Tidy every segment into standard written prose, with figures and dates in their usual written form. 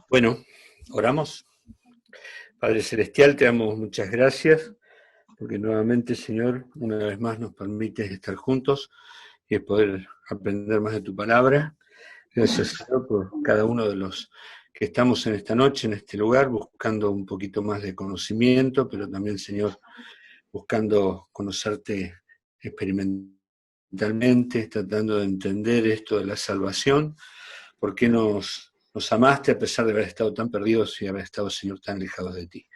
Bueno, oramos. Padre Celestial, te damos muchas gracias, porque nuevamente, Señor, una vez más nos permites estar juntos y poder aprender más de tu palabra. Gracias, Señor, por cada uno de los que estamos en esta noche, en este lugar, buscando un poquito más de conocimiento, pero también, Señor, buscando conocerte experimentalmente, tratando de entender esto de la salvación, por qué nos amaste a pesar de haber estado tan perdidos y haber estado, Señor, tan alejados de ti.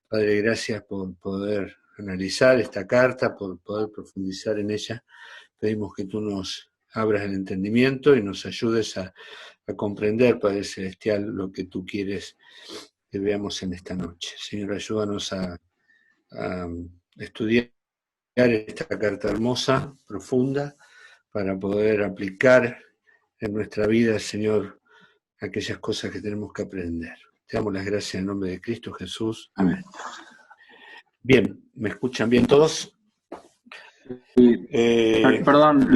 Padre, gracias por poder analizar esta carta, por poder profundizar en ella. Pedimos que tú nos abras el entendimiento y nos ayudes a comprender, Padre Celestial, lo que tú quieres que veamos en esta noche. Señor, ayúdanos a estudiar esta carta hermosa, profunda, para poder aplicar en nuestra vida, Señor, aquellas cosas que tenemos que aprender. Te damos las gracias en el nombre de Cristo Jesús. Amén. Bien, ¿me escuchan bien todos? Sí. Perdón,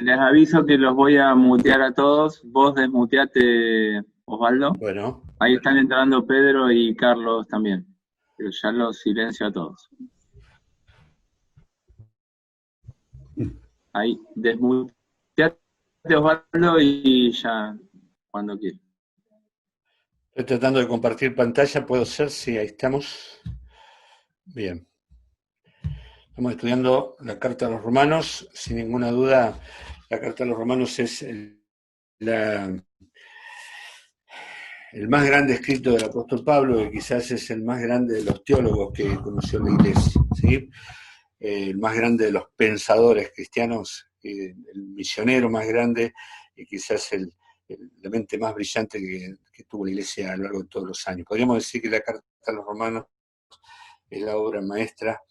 les aviso que los voy a mutear a todos. Vos desmuteate, Osvaldo. Bueno. Ahí están entrando Pedro y Carlos también. Pero ya los silencio a todos. Ahí, desmuteate, Osvaldo, y ya, cuando quieras. Estoy tratando de compartir pantalla, ¿puedo ser? Sí, ahí estamos. Bien. Estamos estudiando la Carta a los Romanos. Sin ninguna duda, la Carta a los Romanos es el más grande escrito del apóstol Pablo, que quizás es el más grande de los teólogos que conoció la Iglesia, ¿sí? El más grande de los pensadores cristianos, el misionero más grande y quizás la mente más brillante que tuvo la Iglesia a lo largo de todos los años. Podríamos decir que la Carta a los Romanos es la obra maestra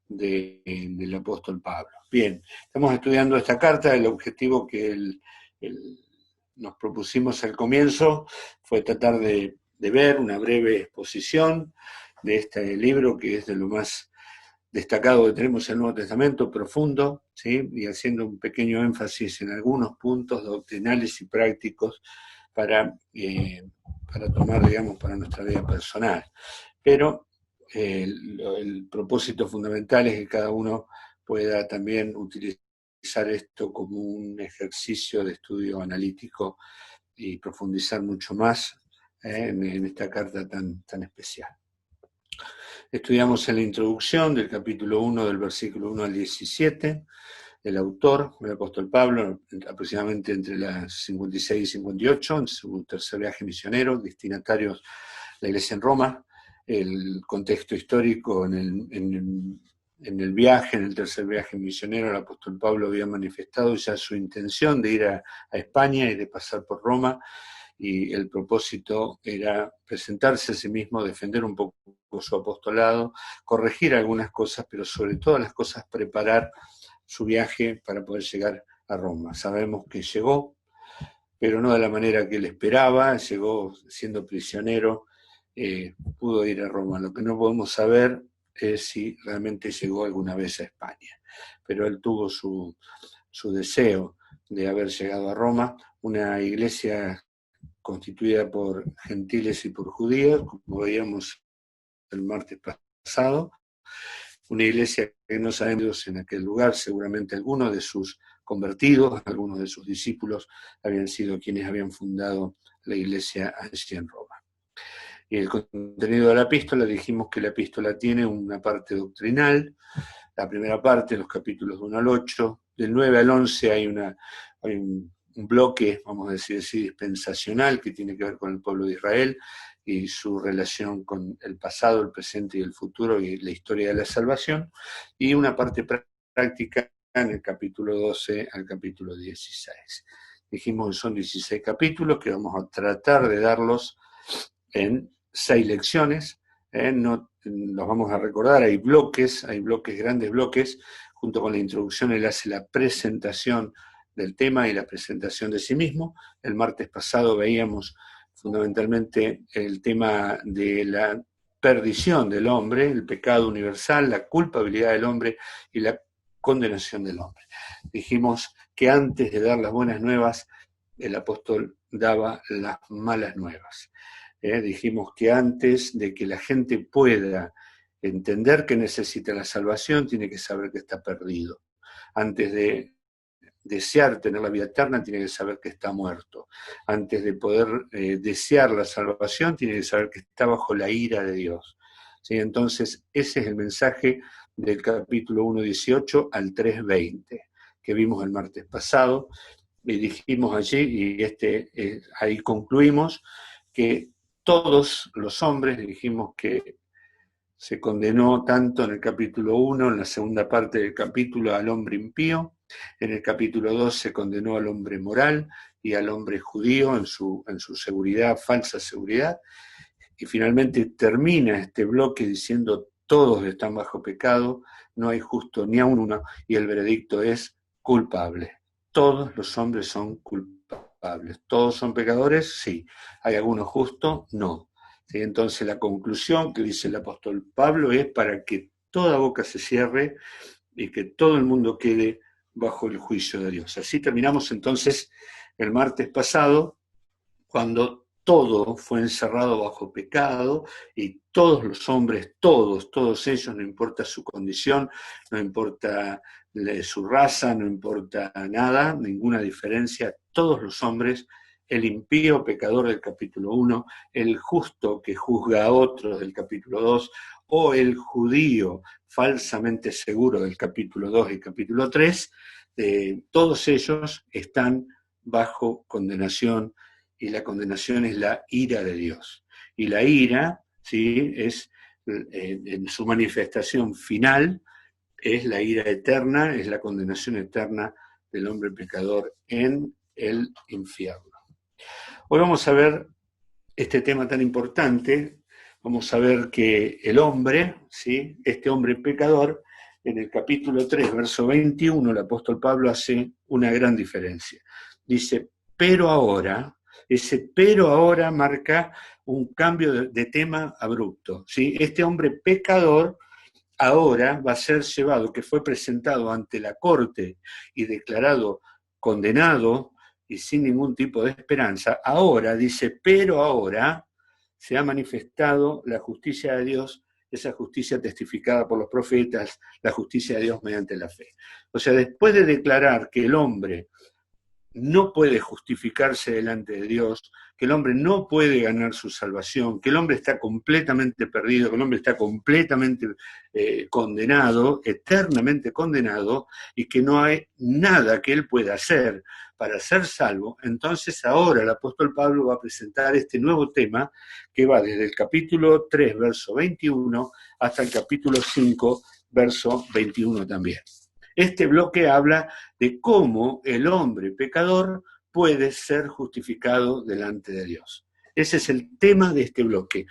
del apóstol Pablo. Bien, estamos estudiando esta carta. El objetivo que nos propusimos al comienzo fue tratar de ver una breve exposición de este libro, que es de lo más destacado que tenemos en el Nuevo Testamento, profundo, ¿sí? Y haciendo un pequeño énfasis en algunos puntos doctrinales y prácticos para tomar, digamos, para nuestra vida personal. Pero el propósito fundamental es que cada uno pueda también utilizar esto como un ejercicio de estudio analítico y profundizar mucho más en esta carta tan especial. Estudiamos en la introducción del capítulo 1, del versículo 1 al 17, el autor, el apóstol Pablo, aproximadamente entre las 56 y 58, en su tercer viaje misionero, destinatarios la iglesia en Roma, el contexto histórico en el viaje, en el tercer viaje misionero, el apóstol Pablo había manifestado ya su intención de ir a España y de pasar por Roma, y el propósito era presentarse a sí mismo, defender un poco su apostolado, corregir algunas cosas, pero sobre todas las cosas preparar su viaje para poder llegar a Roma. Sabemos que llegó, pero no de la manera que él esperaba, llegó siendo prisionero, pudo ir a Roma. Lo que no podemos saber es si realmente llegó alguna vez a España, pero él tuvo su deseo de haber llegado a Roma, una iglesia constituida por gentiles y por judíos, como veíamos el martes pasado, una iglesia que no sabemos en aquel lugar, seguramente algunos de sus convertidos, algunos de sus discípulos habían sido quienes habían fundado la iglesia allí en Roma. Y el contenido de la epístola, dijimos que la epístola tiene una parte doctrinal, la primera parte, los capítulos 1 al 8, del 9 al 11 hay un bloque, vamos a decir así, dispensacional, que tiene que ver con el pueblo de Israel y su relación con el pasado, el presente y el futuro y la historia de la salvación, y una parte práctica en el capítulo 12 al capítulo 16. Dijimos que son 16 capítulos que vamos a tratar de darlos en 6 lecciones, no los vamos a recordar, hay bloques, grandes bloques, junto con la introducción él hace la presentación del tema y la presentación de sí mismo. El martes pasado veíamos fundamentalmente el tema de la perdición del hombre, el pecado universal, la culpabilidad del hombre y la condenación del hombre. Dijimos que antes de dar las buenas nuevas, el apóstol daba las malas nuevas. Dijimos que antes de que la gente pueda entender que necesita la salvación, tiene que saber que está perdido. Antes de desear tener la vida eterna, tiene que saber que está muerto. Antes de poder desear la salvación, tiene que saber que está bajo la ira de Dios. ¿Sí? Entonces, ese es el mensaje del capítulo 1:18 al 3:20, que vimos el martes pasado, y dijimos allí, y ahí concluimos, que todos los hombres, dijimos que se condenó tanto en el capítulo 1, en la segunda parte del capítulo, al hombre impío. En el capítulo 2 se condenó al hombre moral y al hombre judío en su seguridad, falsa seguridad. Y finalmente termina este bloque diciendo: todos están bajo pecado, no hay justo ni aun uno, y el veredicto es culpable. Todos los hombres son culpables. ¿Todos son pecadores? Sí. ¿Hay alguno justo? No. ¿Sí? Entonces la conclusión que dice el apóstol Pablo es para que toda boca se cierre y que todo el mundo quede bajo el juicio de Dios. Así terminamos entonces el martes pasado, cuando todo fue encerrado bajo pecado y todos los hombres, todos ellos, no importa su condición, no importa su raza, no importa nada, ninguna diferencia, todos los hombres, el impío pecador del capítulo 1, el justo que juzga a otros del capítulo 2, o el judío falsamente seguro del capítulo 2 y capítulo 3, todos ellos están bajo condenación, y la condenación es la ira de Dios. Y la ira, ¿sí?, es en su manifestación final, es la ira eterna, es la condenación eterna del hombre pecador en el infierno. Hoy vamos a ver este tema tan importante. Vamos a ver que el hombre, ¿sí?, este hombre pecador, en el capítulo 3, verso 21, el apóstol Pablo hace una gran diferencia. Dice: pero ahora, ese pero ahora marca un cambio de tema abrupto, ¿sí? Este hombre pecador ahora va a ser llevado, que fue presentado ante la corte y declarado condenado y sin ningún tipo de esperanza. Ahora, dice, pero ahora se ha manifestado la justicia de Dios, esa justicia testificada por los profetas, la justicia de Dios mediante la fe. O sea, después de declarar que el hombre no puede justificarse delante de Dios, que el hombre no puede ganar su salvación, que el hombre está completamente perdido, que el hombre está completamente condenado, eternamente condenado, y que no hay nada que él pueda hacer para ser salvo, entonces ahora el apóstol Pablo va a presentar este nuevo tema que va desde el capítulo 3, verso 21, hasta el capítulo 5, verso 21 también. Este bloque habla de cómo el hombre pecador puede ser justificado delante de Dios. Ese es el tema de este bloque.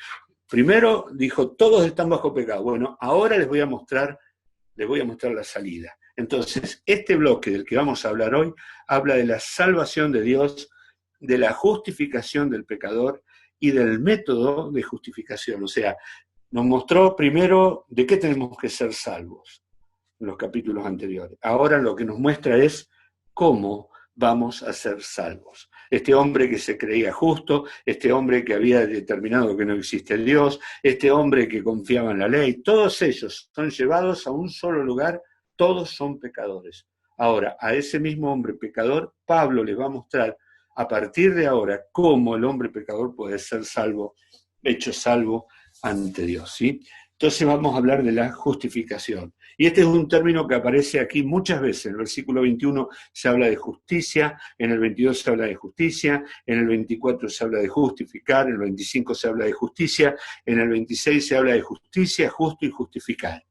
Primero dijo, todos están bajo pecado. Bueno, ahora les voy a mostrar la salida. Entonces, este bloque del que vamos a hablar hoy habla de la salvación de Dios, de la justificación del pecador y del método de justificación. O sea, nos mostró primero de qué tenemos que ser salvos en los capítulos anteriores. Ahora lo que nos muestra es cómo vamos a ser salvos. Este hombre que se creía justo, este hombre que había determinado que no existe el Dios, este hombre que confiaba en la ley, todos ellos son llevados a un solo lugar, todos son pecadores. Ahora, a ese mismo hombre pecador, Pablo le va a mostrar a partir de ahora cómo el hombre pecador puede ser salvo, hecho salvo ante Dios, ¿sí? Entonces vamos a hablar de la justificación. Y este es un término que aparece aquí muchas veces. En el versículo 21 se habla de justicia, en el 22 se habla de justicia, en el 24 se habla de justificar, en el 25 se habla de justicia, en el 26 se habla de justicia, justo y justificar.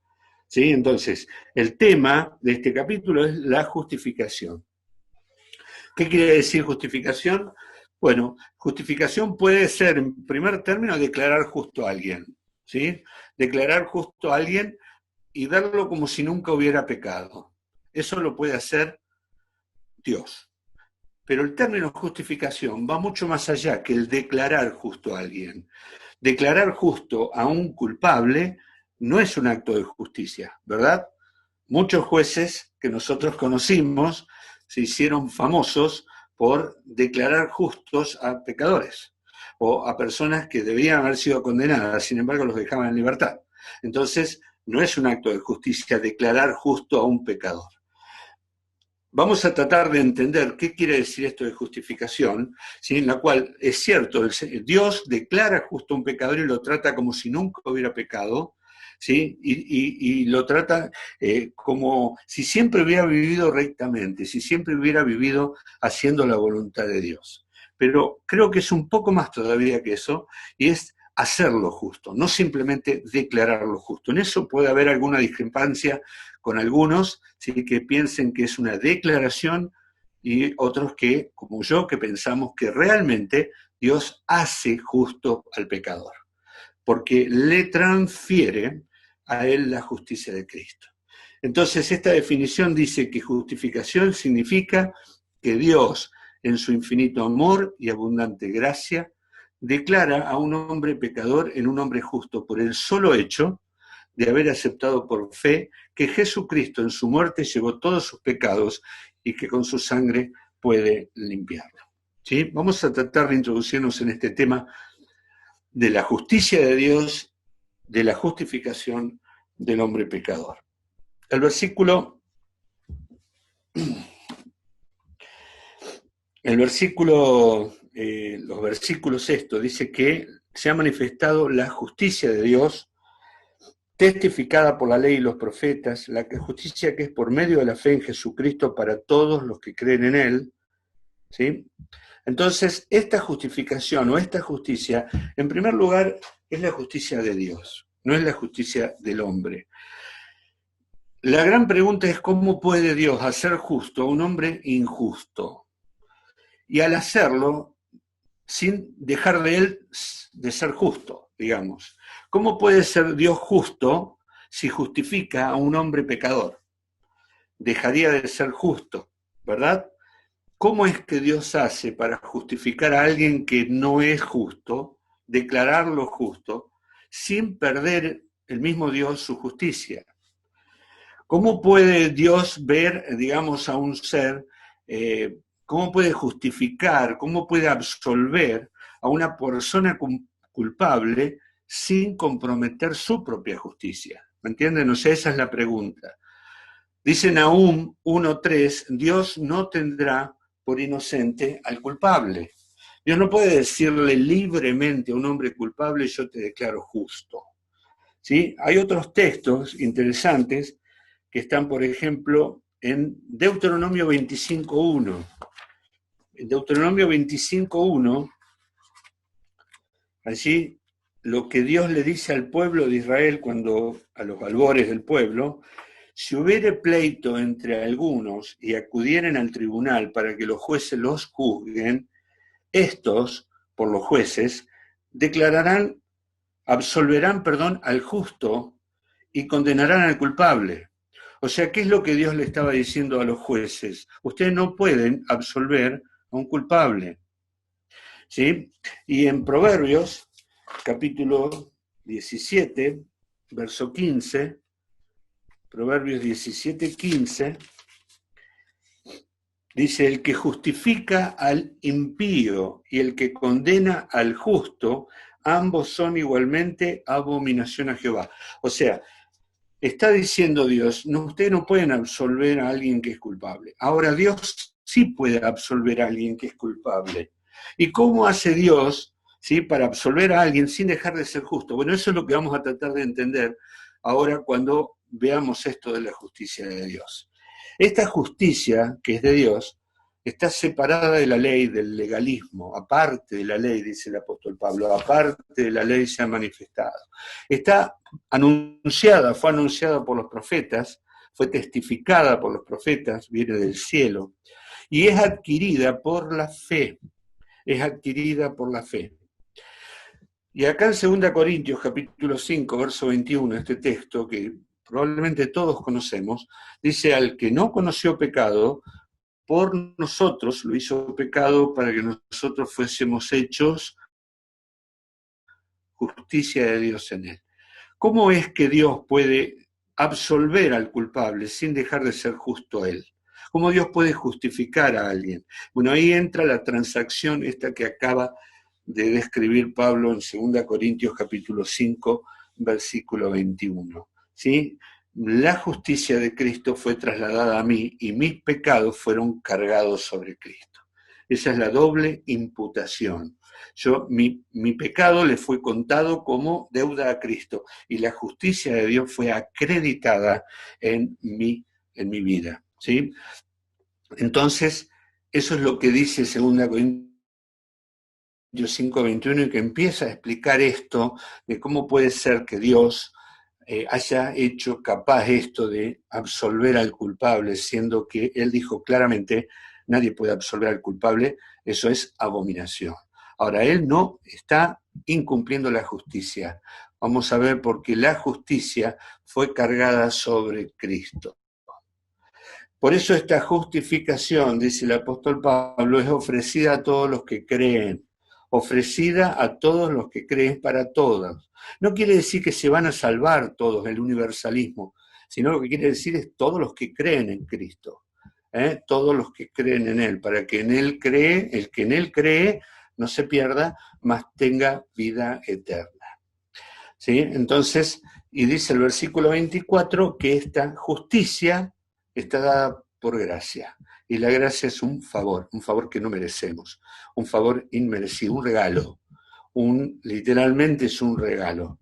¿Sí? Entonces, el tema de este capítulo es la justificación. ¿Qué quiere decir justificación? Bueno, justificación puede ser, en primer término, declarar justo a alguien. ¿Sí? Declarar justo a alguien y verlo como si nunca hubiera pecado. Eso lo puede hacer Dios. Pero el término justificación va mucho más allá que el declarar justo a alguien. Declarar justo a un culpable no es un acto de justicia, ¿verdad? muchos jueces que nosotros conocimos se hicieron famosos por declarar justos a pecadores o a personas que debían haber sido condenadas, sin embargo los dejaban en libertad. Entonces, no es un acto de justicia declarar justo a un pecador. Vamos a tratar de entender qué quiere decir esto de justificación, ¿sí? En la cual es cierto, Dios declara justo a un pecador y lo trata como si nunca hubiera pecado, ¿sí? Y lo trata como si siempre hubiera vivido rectamente, si siempre hubiera vivido haciendo la voluntad de Dios. Pero creo que es un poco más todavía que eso, y es hacerlo justo, no simplemente declararlo justo. En eso puede haber alguna discrepancia con algunos, ¿sí? Que piensen que es una declaración y otros que, como yo, que pensamos que realmente Dios hace justo al pecador, porque le transfiere a él la justicia de Cristo. Entonces, esta definición dice que justificación significa que Dios, en su infinito amor y abundante gracia, declara a un hombre pecador en un hombre justo por el solo hecho de haber aceptado por fe que Jesucristo en su muerte llevó todos sus pecados y que con su sangre puede limpiarlo. ¿Sí? Vamos a tratar de introducirnos en este tema de la justicia de Dios, de la justificación del hombre pecador. El versículo, los versículos esto, dice que se ha manifestado la justicia de Dios, testificada por la ley y los profetas, la justicia que es por medio de la fe en Jesucristo para todos los que creen en Él, ¿sí? Entonces, esta justificación o esta justicia, en primer lugar, es la justicia de Dios, no es la justicia del hombre. La gran pregunta es cómo puede Dios hacer justo a un hombre injusto y al hacerlo sin dejar de él de ser justo, digamos. ¿Cómo puede ser Dios justo si justifica a un hombre pecador? Dejaría de ser justo, ¿verdad? ¿Cómo es que Dios hace para justificar a alguien que no es justo, declararlo justo, sin perder el mismo Dios su justicia? ¿Cómo puede Dios ver, digamos, a un ser, cómo puede justificar, cómo puede absolver a una persona culpable sin comprometer su propia justicia? ¿Me entienden? O sea, esa es la pregunta. Dice Nahum 1:3, Dios no tendrá por inocente al culpable. Dios no puede decirle libremente a un hombre culpable, yo te declaro justo. ¿Sí? Hay otros textos interesantes que están, por ejemplo, en Deuteronomio 25:1. En Deuteronomio 25:1, allí lo que Dios le dice al pueblo de Israel cuando, a los albores del pueblo, si hubiere pleito entre algunos y acudieren al tribunal para que los jueces los juzguen, estos, por los jueces, absolverán al justo y condenarán al culpable. O sea, ¿qué es lo que Dios le estaba diciendo a los jueces? Ustedes no pueden absolver a un culpable. ¿Sí? Y en Proverbios, capítulo 17, verso 15, Proverbios 17:15, dice, el que justifica al impío y el que condena al justo, ambos son igualmente abominación a Jehová. O sea, está diciendo Dios, no, ustedes no pueden absolver a alguien que es culpable. Ahora Dios sí puede absolver a alguien que es culpable. ¿Y cómo hace Dios, ¿sí?, para absolver a alguien sin dejar de ser justo? Bueno, eso es lo que vamos a tratar de entender ahora cuando veamos esto de la justicia de Dios. Esta justicia, que es de Dios, está separada de la ley, del legalismo, aparte de la ley, dice el apóstol Pablo, aparte de la ley se ha manifestado. Está anunciada, fue anunciada por los profetas, fue testificada por los profetas, viene del cielo, y es adquirida por la fe, es adquirida por la fe. Y acá en 2 Corintios, capítulo 5, verso 21, este texto que probablemente todos conocemos, dice, al que no conoció pecado, por nosotros lo hizo pecado para que nosotros fuésemos hechos justicia de Dios en él. ¿Cómo es que Dios puede absolver al culpable sin dejar de ser justo él. ¿Cómo Dios puede justificar a alguien? Bueno, ahí entra la transacción esta que acaba de describir Pablo en 2 Corintios capítulo 5, versículo 21. ¿Sí? La justicia de Cristo fue trasladada a mí y mis pecados fueron cargados sobre Cristo. Esa es la doble imputación. Mi pecado le fue contado como deuda a Cristo y la justicia de Dios fue acreditada en mi vida. ¿Sí? Entonces, eso es lo que dice 2 Corintios 5:21 y que empieza a explicar esto de cómo puede ser que Dios haya hecho capaz esto de absolver al culpable, siendo que él dijo claramente, nadie puede absolver al culpable, eso es abominación. Ahora, él no está incumpliendo la justicia. Vamos a ver por qué la justicia fue cargada sobre Cristo. Por eso esta justificación, dice el apóstol Pablo, es ofrecida a todos los que creen. Ofrecida a todos los que creen para todos. No quiere decir que se van a salvar todos, el universalismo, sino lo que quiere decir es todos los que creen en Cristo. Todos los que creen en Él, para que en Él cree, el que en Él cree no se pierda, mas tenga vida eterna. ¿Sí? Entonces, y dice el versículo 24 que esta justicia está dada por gracia. Y la gracia es un favor que no merecemos, un favor inmerecido, un regalo. Literalmente es un regalo.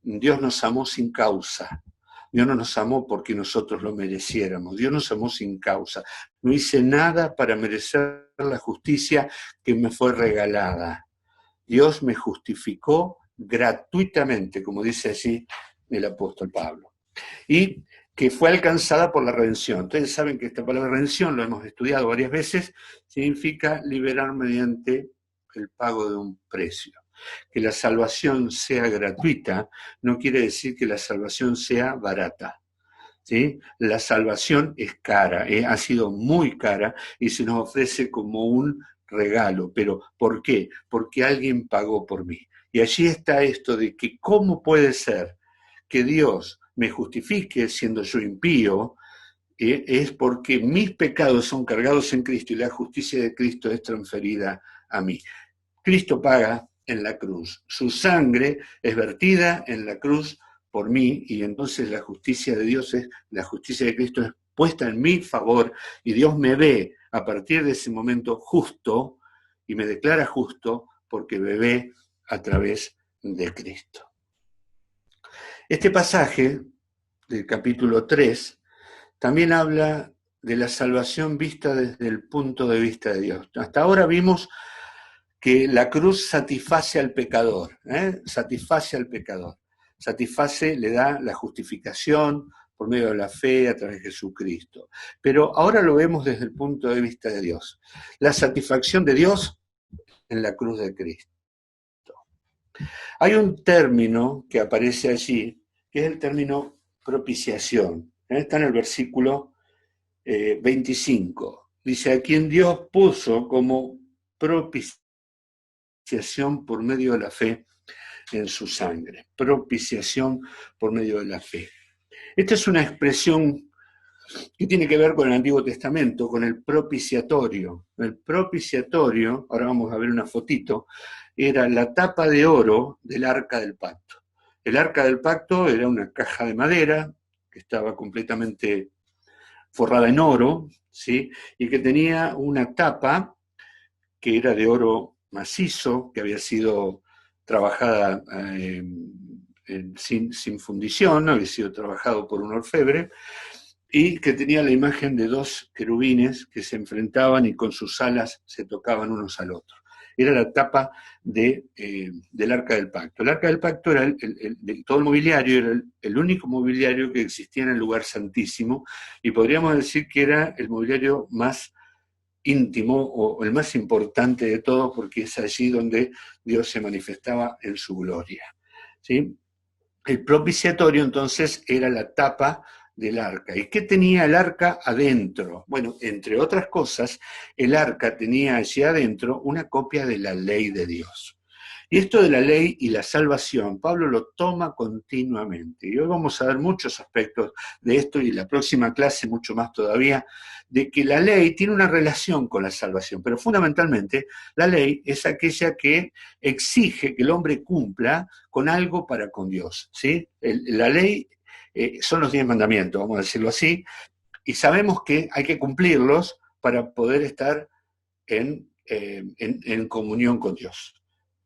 Dios nos amó sin causa. Dios no nos amó porque nosotros lo mereciéramos. Dios nos amó sin causa. No hice nada para merecer la justicia que me fue regalada. Dios me justificó gratuitamente, como dice así el apóstol Pablo. Y que fue alcanzada por la redención. Ustedes saben que esta palabra redención, lo hemos estudiado varias veces, significa liberar mediante el pago de un precio. Que la salvación sea gratuita no quiere decir que la salvación sea barata. ¿Sí? La salvación es cara, ha sido muy cara y se nos ofrece como un regalo. ¿Pero por qué? Porque alguien pagó por mí. Y allí está esto de que cómo puede ser que Dios me justifique siendo yo impío, es porque mis pecados son cargados en Cristo y la justicia de Cristo es transferida a mí. Cristo paga en la cruz, su sangre es vertida en la cruz por mí y entonces la justicia de Dios la justicia de Cristo es puesta en mi favor y Dios me ve a partir de ese momento justo y me declara justo porque me ve a través de Cristo. Este pasaje del capítulo 3 también habla de la salvación vista desde el punto de vista de Dios. Hasta ahora vimos que la cruz satisface al pecador, satisface, le da la justificación por medio de la fe a través de Jesucristo. Pero ahora lo vemos desde el punto de vista de Dios. La satisfacción de Dios en la cruz de Cristo. Hay un término que aparece allí, que es el término propiciación. Está en el versículo 25. Dice, a quien Dios puso como propiciación por medio de la fe en su sangre. Propiciación por medio de la fe. Esta es una expresión que tiene que ver con el Antiguo Testamento, con el propiciatorio. El propiciatorio, ahora vamos a ver una fotito, era la tapa de oro del Arca del Pacto. El Arca del Pacto era una caja de madera que estaba completamente forrada en oro, ¿sí? Y que tenía una tapa que era de oro macizo, que había sido trabajada sin fundición, había sido trabajado por un orfebre, y que tenía la imagen de dos querubines que se enfrentaban y con sus alas se tocaban unos al otro. Era la tapa del Arca del Pacto. El Arca del Pacto era de todo el mobiliario, era el único mobiliario que existía en el lugar santísimo, y podríamos decir que era el mobiliario más íntimo o el más importante de todos, porque es allí donde Dios se manifestaba en su gloria. ¿Sí? El propiciatorio entonces era la tapa del arca. ¿Y qué tenía el arca adentro? Bueno, entre otras cosas, el arca tenía allí adentro una copia de la ley de Dios. Y esto de la ley y la salvación, Pablo lo toma continuamente. Y hoy vamos a ver muchos aspectos de esto y en la próxima clase mucho más todavía, de que la ley tiene una relación con la salvación, pero fundamentalmente la ley es aquella que exige que el hombre cumpla con algo para con Dios, ¿sí? La ley son los 10 mandamientos, vamos a decirlo así, y sabemos que hay que cumplirlos para poder estar en comunión con Dios.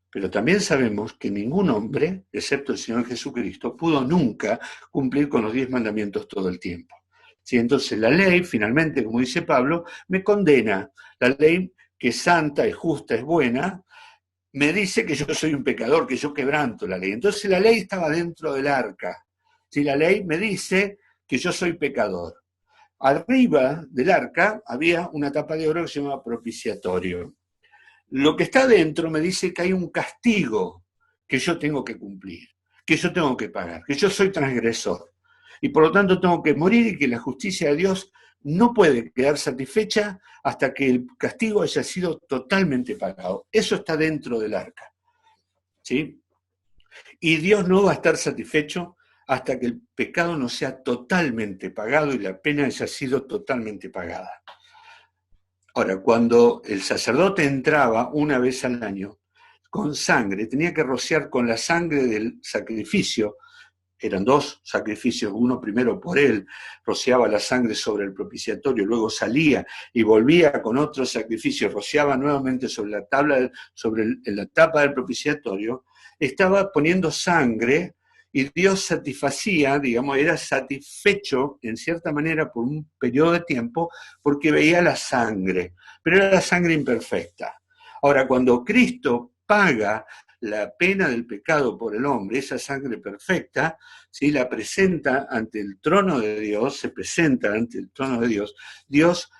Pero también sabemos que ningún hombre, excepto el Señor Jesucristo, pudo nunca cumplir con los 10 mandamientos todo el tiempo. ¿Sí? Entonces la ley, finalmente, como dice Pablo, me condena. La ley, que es santa, es justa, es buena, me dice que yo soy un pecador, que yo quebranto la ley. Entonces la ley estaba dentro del arca. ¿Sí? La ley me dice que yo soy pecador. Arriba del arca había una tapa de oro que se llama propiciatorio. Lo que está dentro me dice que hay un castigo que yo tengo que cumplir, que yo tengo que pagar, que yo soy transgresor. Y por lo tanto tengo que morir y que la justicia de Dios no puede quedar satisfecha hasta que el castigo haya sido totalmente pagado. Eso está dentro del arca. ¿Sí? Y Dios no va a estar satisfecho hasta que el pecado no sea totalmente pagado y la pena haya sido totalmente pagada. Ahora, cuando el sacerdote entraba una vez al año con sangre, tenía que rociar con la sangre del sacrificio. Eran 2 sacrificios, uno primero por él, rociaba la sangre sobre el propiciatorio, luego salía y volvía con otro sacrificio, rociaba nuevamente sobre la tapa del propiciatorio, estaba poniendo sangre y Dios satisfacía, digamos, era satisfecho en cierta manera por un periodo de tiempo porque veía la sangre, pero era la sangre imperfecta. Ahora, cuando Cristo paga la pena del pecado por el hombre, esa sangre perfecta, ¿sí? La presenta ante el trono de Dios, se presenta ante el trono de Dios, Dios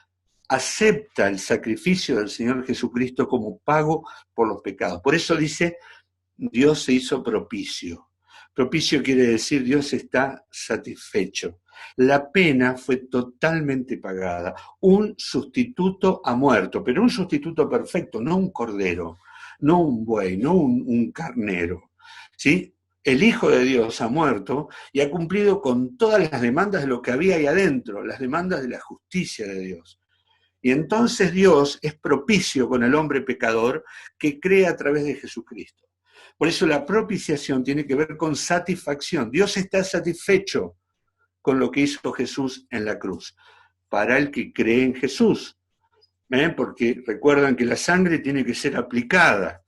acepta el sacrificio del Señor Jesucristo como pago por los pecados. Por eso dice, Dios se hizo propicio. Propicio quiere decir Dios está satisfecho. La pena fue totalmente pagada. Un sustituto ha muerto, pero un sustituto perfecto, no un cordero, no un buey, no un carnero. ¿Sí? El Hijo de Dios ha muerto y ha cumplido con todas las demandas de lo que había ahí adentro, las demandas de la justicia de Dios. Y entonces Dios es propicio con el hombre pecador que cree a través de Jesucristo. Por eso la propiciación tiene que ver con satisfacción. Dios está satisfecho con lo que hizo Jesús en la cruz, para el que cree en Jesús. Porque recuerdan que la sangre tiene que ser aplicada,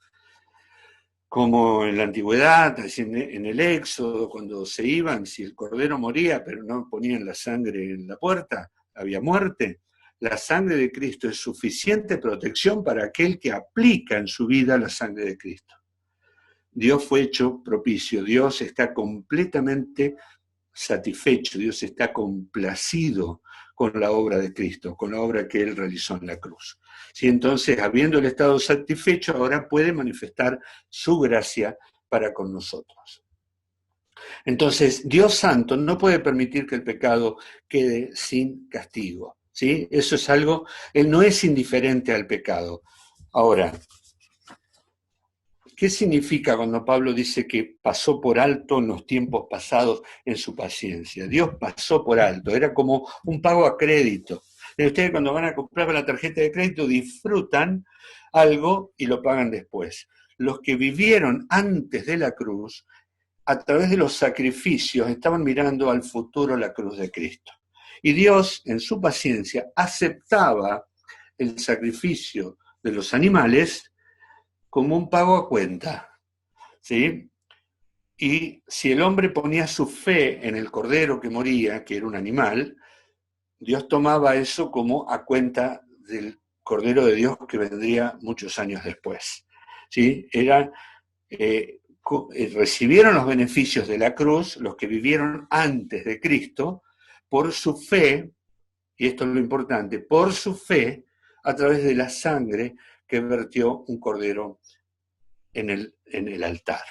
como en la antigüedad, en el Éxodo, cuando se iban, si el cordero moría, pero no ponían la sangre en la puerta, había muerte. La sangre de Cristo es suficiente protección para aquel que aplica en su vida la sangre de Cristo. Dios fue hecho propicio, Dios está completamente satisfecho, Dios está complacido con la obra de Cristo, con la obra que Él realizó en la cruz. ¿Sí? Entonces, habiendo el estado satisfecho, ahora puede manifestar su gracia para con nosotros. Entonces, Dios Santo no puede permitir que el pecado quede sin castigo. ¿Sí? Eso es algo, Él no es indiferente al pecado. Ahora, ¿qué significa cuando Pablo dice que pasó por alto en los tiempos pasados en su paciencia? Dios pasó por alto, era como un pago a crédito. Ustedes cuando van a comprar la tarjeta de crédito disfrutan algo y lo pagan después. Los que vivieron antes de la cruz, a través de los sacrificios, estaban mirando al futuro la cruz de Cristo. Y Dios, en su paciencia, aceptaba el sacrificio de los animales como un pago a cuenta, ¿sí? Y si el hombre ponía su fe en el cordero que moría, que era un animal, Dios tomaba eso como a cuenta del cordero de Dios que vendría muchos años después, ¿sí? Recibieron los beneficios de la cruz los que vivieron antes de Cristo por su fe, y esto es lo importante, por su fe a través de la sangre que vertió un cordero en el altar.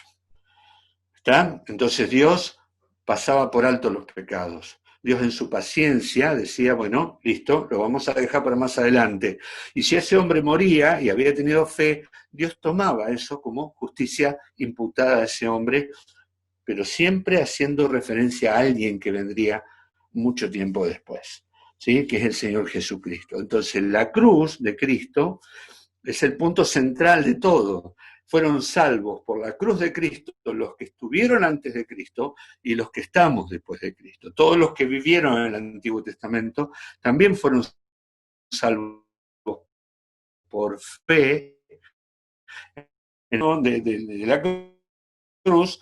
¿Está? Entonces Dios pasaba por alto los pecados. Dios en su paciencia decía, bueno, listo, lo vamos a dejar para más adelante. Y si ese hombre moría y había tenido fe, Dios tomaba eso como justicia imputada a ese hombre, pero siempre haciendo referencia a alguien que vendría mucho tiempo después, ¿sí? Que es el Señor Jesucristo. Entonces, la cruz de Cristo es el punto central de todo. Fueron salvos por la cruz de Cristo los que estuvieron antes de Cristo y los que estamos después de Cristo. Todos los que vivieron en el Antiguo Testamento también fueron salvos por fe de la cruz.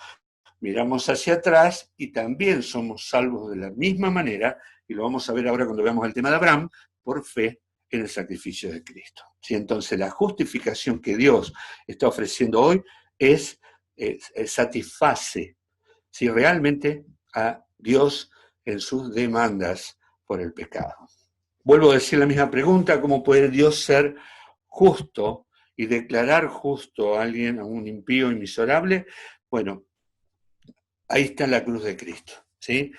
Miramos hacia atrás y también somos salvos de la misma manera, y lo vamos a ver ahora cuando veamos el tema de Abraham, por fe en el sacrificio de Cristo. ¿Sí? Entonces la justificación que Dios está ofreciendo hoy satisface, ¿sí? Realmente a Dios en sus demandas por el pecado. Vuelvo a decir la misma pregunta: ¿cómo puede Dios ser justo y declarar justo a alguien, a un impío y miserable? Bueno, ahí está la cruz de Cristo, ¿sí?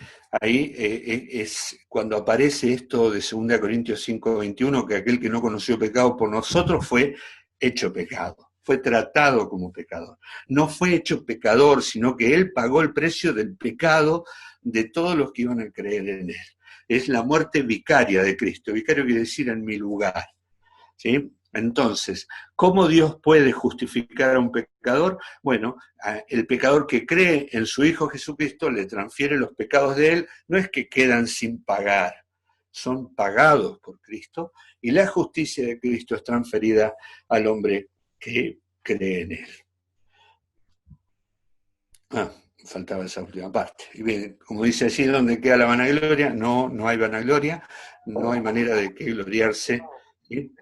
Ahí es cuando aparece esto de 2 Corintios 5:21, que aquel que no conoció pecado por nosotros fue hecho pecado, fue tratado como pecador. No fue hecho pecador, sino que Él pagó el precio del pecado de todos los que iban a creer en Él. Es la muerte vicaria de Cristo. Vicario quiere decir en mi lugar, ¿sí? Entonces, ¿cómo Dios puede justificar a un pecador? Bueno, el pecador que cree en su Hijo Jesucristo le transfiere los pecados de él, no es que quedan sin pagar, son pagados por Cristo, y la justicia de Cristo es transferida al hombre que cree en él. Faltaba esa última parte. Y bien, como dice allí, ¿dónde queda la vanagloria? No, no hay vanagloria, no hay manera de que gloriarse, ¿sí?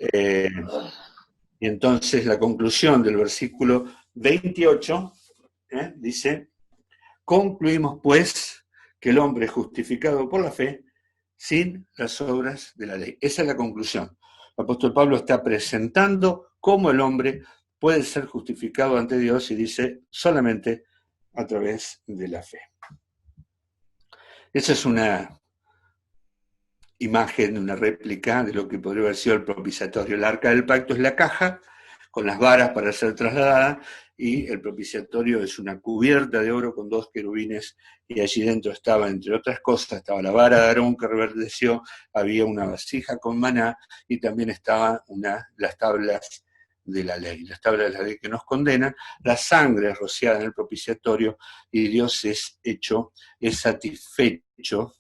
Y entonces la conclusión del versículo 28 dice: concluimos pues que el hombre es justificado por la fe sin las obras de la ley. Esa es la conclusión. El apóstol Pablo está presentando cómo el hombre puede ser justificado ante Dios y dice solamente a través de la fe. Esa es una imagen, una réplica de lo que podría haber sido el propiciatorio. El arca del pacto es la caja con las varas para ser trasladada, y el propiciatorio es una cubierta de oro con 2 querubines, y allí dentro estaba, entre otras cosas, estaba la vara de Aarón que reverdeció, había una vasija con maná, y también estaban las tablas de la ley, las tablas de la ley que nos condenan, la sangre rociada en el propiciatorio, y Dios es satisfecho,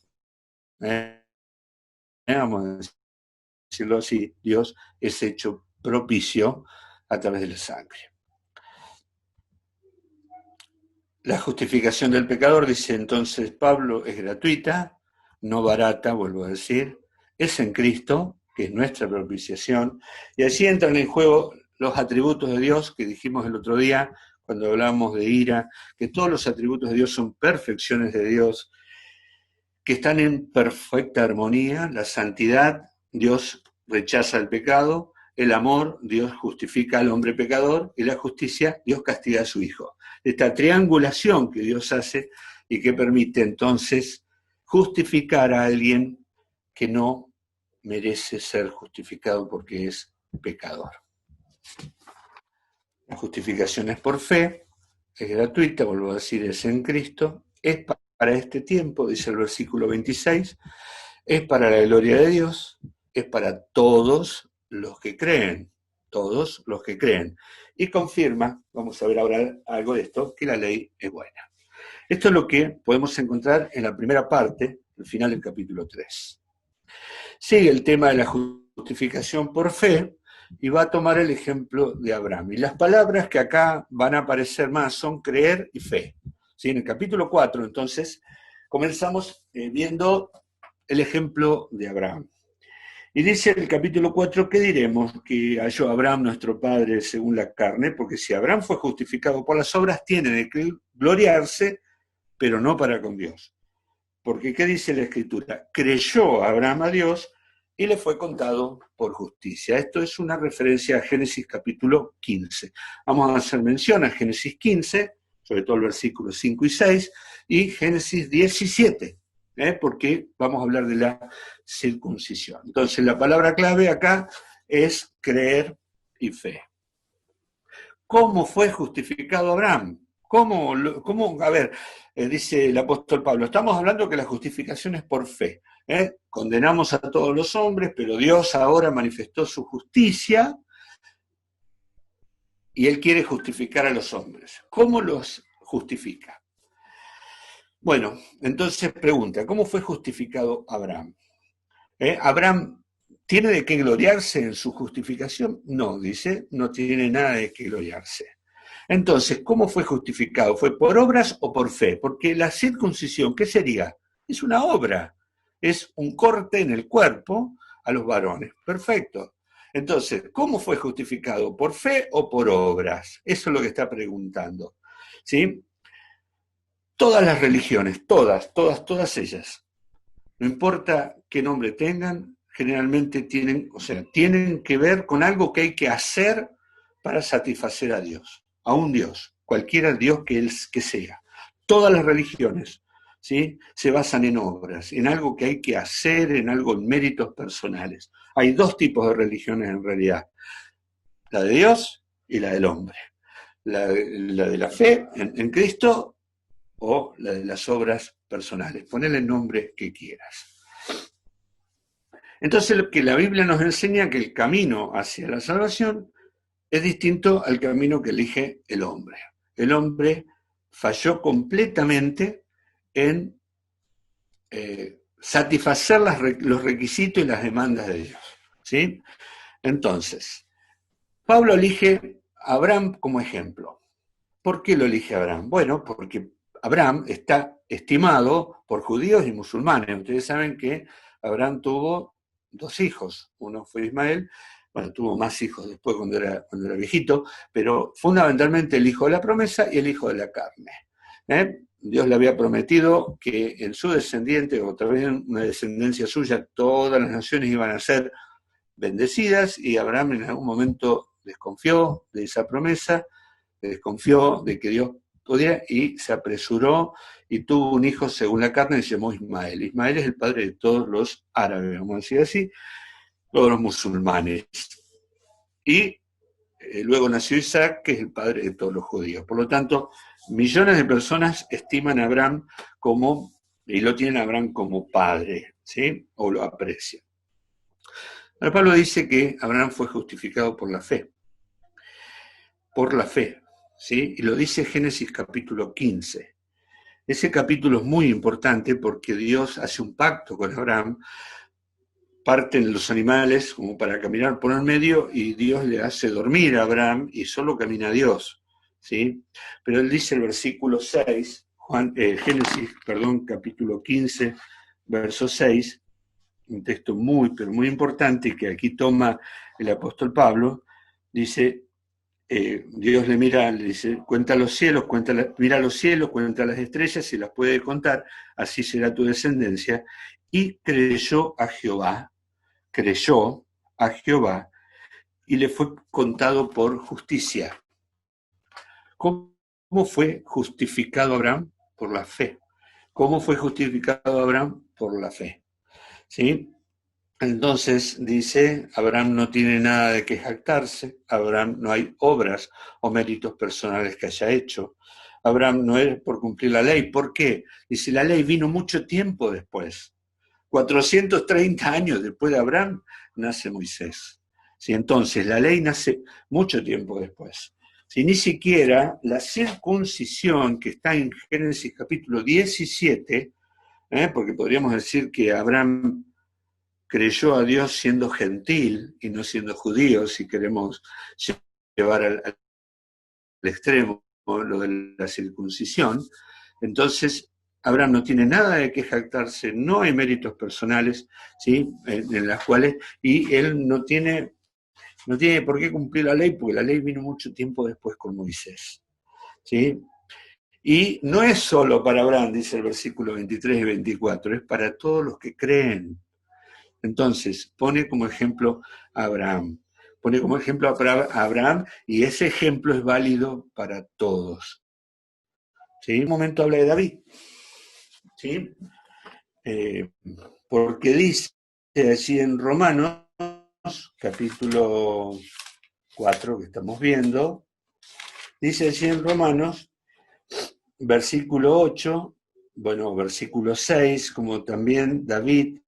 vamos a decirlo así, Dios es hecho propicio a través de la sangre. La justificación del pecador, dice entonces Pablo, es gratuita, no barata, vuelvo a decir, es en Cristo, que es nuestra propiciación, y allí entran en juego los atributos de Dios que dijimos el otro día cuando hablábamos de ira, que todos los atributos de Dios son perfecciones de Dios, que están en perfecta armonía. La santidad, Dios rechaza el pecado; el amor, Dios justifica al hombre pecador; y la justicia, Dios castiga a su Hijo. Esta triangulación que Dios hace y que permite entonces justificar a alguien que no merece ser justificado porque es pecador. La justificación es por fe, es gratuita, vuelvo a decir, es en Cristo, es para este tiempo, dice el versículo 26, es para la gloria de Dios, es para todos los que creen, todos los que creen. Y confirma, vamos a ver ahora algo de esto, que la ley es buena. Esto es lo que podemos encontrar en la primera parte, el final del capítulo 3. Sigue el tema de la justificación por fe y va a tomar el ejemplo de Abraham. Y las palabras que acá van a aparecer más son creer y fe. ¿Sí? En el capítulo 4, entonces, comenzamos viendo el ejemplo de Abraham. Y dice el capítulo 4, ¿qué diremos? Que halló Abraham nuestro padre según la carne, porque si Abraham fue justificado por las obras, tiene de que gloriarse, pero no para con Dios. Porque ¿qué dice la Escritura? Creyó Abraham a Dios y le fue contado por justicia. Esto es una referencia a Génesis capítulo 15. Vamos a hacer mención a Génesis 15, sobre todo el versículo 5 y 6, y Génesis 17. porque vamos a hablar de la circuncisión. Entonces, la palabra clave acá es creer y fe. ¿Cómo fue justificado Abraham? A ver, dice el apóstol Pablo, estamos hablando que la justificación es por fe. Condenamos a todos los hombres, pero Dios ahora manifestó su justicia y Él quiere justificar a los hombres. ¿Cómo los justifica? Bueno, entonces pregunta, ¿cómo fue justificado Abraham? ¿Abraham tiene de qué gloriarse en su justificación? No, dice, no tiene nada de qué gloriarse. Entonces, ¿cómo fue justificado? ¿Fue por obras o por fe? Porque la circuncisión, ¿qué sería? Es una obra, es un corte en el cuerpo a los varones. Perfecto. Entonces, ¿cómo fue justificado? ¿Por fe o por obras? Eso es lo que está preguntando. ¿Sí? Todas las religiones, todas ellas, no importa qué nombre tengan, generalmente tienen que ver con algo que hay que hacer para satisfacer a Dios, a un Dios, cualquiera Dios que sea. Todas las religiones, ¿sí?, se basan en obras, en algo que hay que hacer, en algo, en méritos personales. Hay dos tipos de religiones en realidad, la de Dios y la del hombre. La de la fe en Cristo o la de las obras personales. Ponele el nombre que quieras. Entonces, lo que la Biblia nos enseña que el camino hacia la salvación es distinto al camino que elige el hombre. El hombre falló completamente en satisfacer los requisitos y las demandas de Dios, ¿sí? Entonces, Pablo elige a Abraham como ejemplo. ¿Por qué lo elige a Abraham? Bueno, porque Abraham está estimado por judíos y musulmanes. Ustedes saben que Abraham tuvo dos hijos. Uno fue Ismael, bueno, tuvo más hijos después cuando era viejito, pero fundamentalmente el hijo de la promesa y el hijo de la carne. Dios le había prometido que en su descendiente, o tal vez en una descendencia suya, todas las naciones iban a ser bendecidas, y Abraham en algún momento desconfió de esa promesa, desconfió de que Dios podía y se apresuró y tuvo un hijo según la carne y se llamó Ismael. Ismael es el padre de todos los árabes, vamos a decir así, todos los musulmanes. Y luego nació Isaac, que es el padre de todos los judíos. Por lo tanto, millones de personas estiman a Abraham y lo tienen a Abraham como padre, ¿sí? O lo aprecian. Ahora Pablo dice que Abraham fue justificado por la fe. Por la fe. ¿Sí? Y lo dice Génesis capítulo 15. Ese capítulo es muy importante porque Dios hace un pacto con Abraham, parten los animales como para caminar por el medio y Dios le hace dormir a Abraham y solo camina Dios, ¿sí? Pero él dice el versículo 6, capítulo 15, verso 6, un texto muy, pero muy importante que aquí toma el apóstol Pablo, dice, Dios le mira, le dice, cuenta los cielos, mira los cielos, cuenta las estrellas, si las puede contar, así será tu descendencia. Y creyó a Jehová, y le fue contado por justicia. ¿Cómo fue justificado Abraham? Por la fe. ¿Cómo fue justificado Abraham? Por la fe. ¿Sí? Entonces dice, Abraham no tiene nada de qué jactarse, Abraham no hay obras o méritos personales que haya hecho, Abraham no es por cumplir la ley. ¿Por qué? Dice, la ley vino mucho tiempo después. 430 años después de Abraham nace Moisés. ¿Sí? Entonces la ley nace mucho tiempo después. Si ni siquiera la circuncisión que está en Génesis capítulo 17, porque podríamos decir que Abraham creyó a Dios siendo gentil y no siendo judío, si queremos llevar al extremo lo de la circuncisión. Entonces, Abraham no tiene nada de qué jactarse, no hay méritos personales, ¿sí?, en las cuales, y él no tiene por qué cumplir la ley, porque la ley vino mucho tiempo después con Moisés, ¿sí? Y no es solo para Abraham, dice el versículo 23 y 24, es para todos los que creen. Entonces, pone como ejemplo a Abraham. Pone como ejemplo a Abraham y ese ejemplo es válido para todos. ¿Sí? En un momento habla de David. ¿Sí? porque dice así en Romanos, capítulo 4 que estamos viendo, dice así en Romanos, versículo 8, bueno, versículo 6, como también David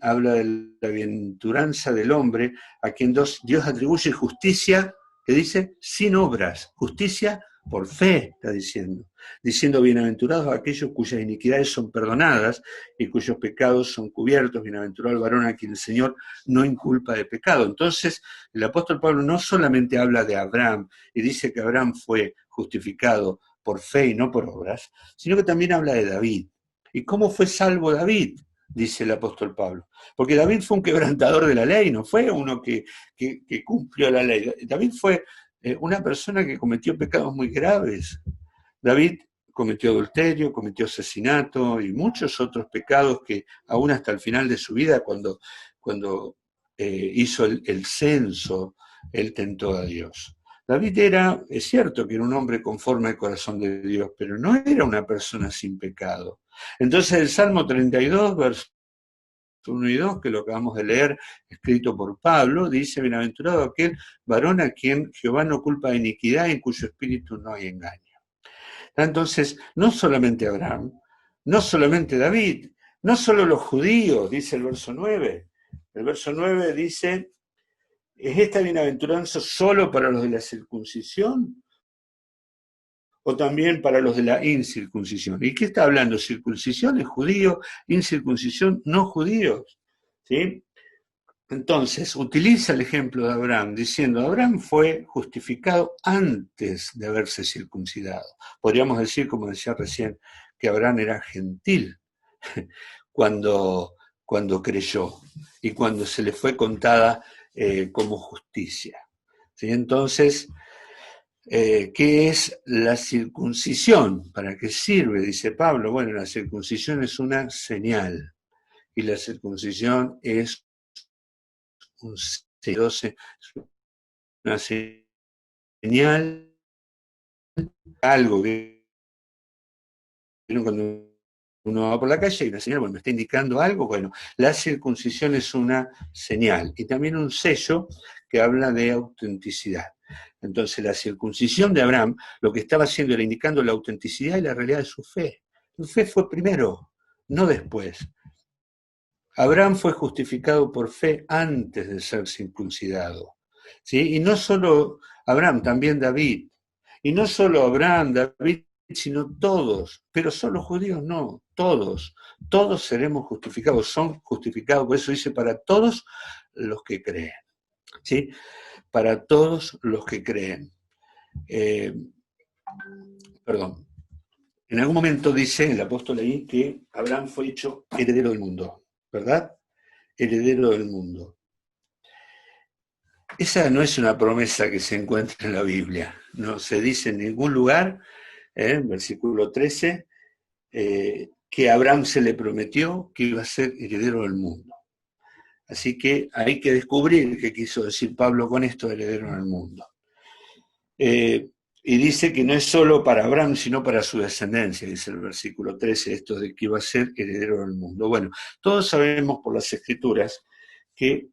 habla de la bienaventuranza del hombre a quien Dios atribuye justicia, que dice, sin obras, justicia por fe, está diciendo bienaventurados aquellos cuyas iniquidades son perdonadas y cuyos pecados son cubiertos, bienaventurado el varón a quien el Señor no inculpa de pecado. Entonces, el apóstol Pablo no solamente habla de Abraham y dice que Abraham fue justificado por fe y no por obras, sino que también habla de David. ¿Y cómo fue salvo David? Dice el apóstol Pablo. Porque David fue un quebrantador de la ley, no fue uno que cumplió la ley. David fue una persona que cometió pecados muy graves. David cometió adulterio, cometió asesinato y muchos otros pecados que aún hasta el final de su vida, cuando hizo el censo, él tentó a Dios. David era, es cierto que era un hombre conforme al corazón de Dios, pero no era una persona sin pecado. Entonces el Salmo 32, versos 1 y 2, que lo acabamos de leer, escrito por Pablo, dice, bienaventurado aquel varón a quien Jehová no culpa de iniquidad y en cuyo espíritu no hay engaño. Entonces, no solamente Abraham, no solamente David, no solo los judíos, dice el verso 9. El verso 9 dice, ¿es esta bienaventuranza solo para los de la circuncisión o también para los de la incircuncisión? ¿Y qué está hablando? Circuncisión es judío, incircuncisión no judíos. ¿Sí? Entonces, utiliza el ejemplo de Abraham, diciendo, Abraham fue justificado antes de haberse circuncidado. Podríamos decir, como decía recién, que Abraham era gentil cuando creyó y cuando se le fue contada como justicia. ¿Sí? Entonces, ¿qué es la circuncisión? ¿Para qué sirve? Dice Pablo. Bueno, la circuncisión es una señal y la circuncisión es un C12, una señal, algo que cuando uno va por la calle y una señal, bueno, me está indicando algo, bueno, la circuncisión es una señal y también un sello que habla de autenticidad. Entonces la circuncisión de Abraham lo que estaba haciendo era indicando la autenticidad y la realidad de su fe. Su fe fue primero, no después. Abraham fue justificado por fe antes de ser circuncidado. ¿Sí? Y no solo Abraham, también David. Y no solo Abraham, David, sino todos. Pero solo judíos no, todos. Todos seremos justificados, son justificados. Por eso dice para todos los que creen. ¿Sí? Para todos los que creen. Perdón. En algún momento dice el apóstol ahí que Abraham fue hecho heredero del mundo, ¿verdad? Heredero del mundo. Esa no es una promesa que se encuentra en la Biblia, no se dice en ningún lugar, versículo 13, que a Abraham se le prometió que iba a ser heredero del mundo. Así que hay que descubrir qué quiso decir Pablo con esto de heredero del mundo. Y dice que no es solo para Abraham, sino para su descendencia, dice el versículo 13, esto de que iba a ser heredero del mundo. Bueno, todos sabemos por las Escrituras que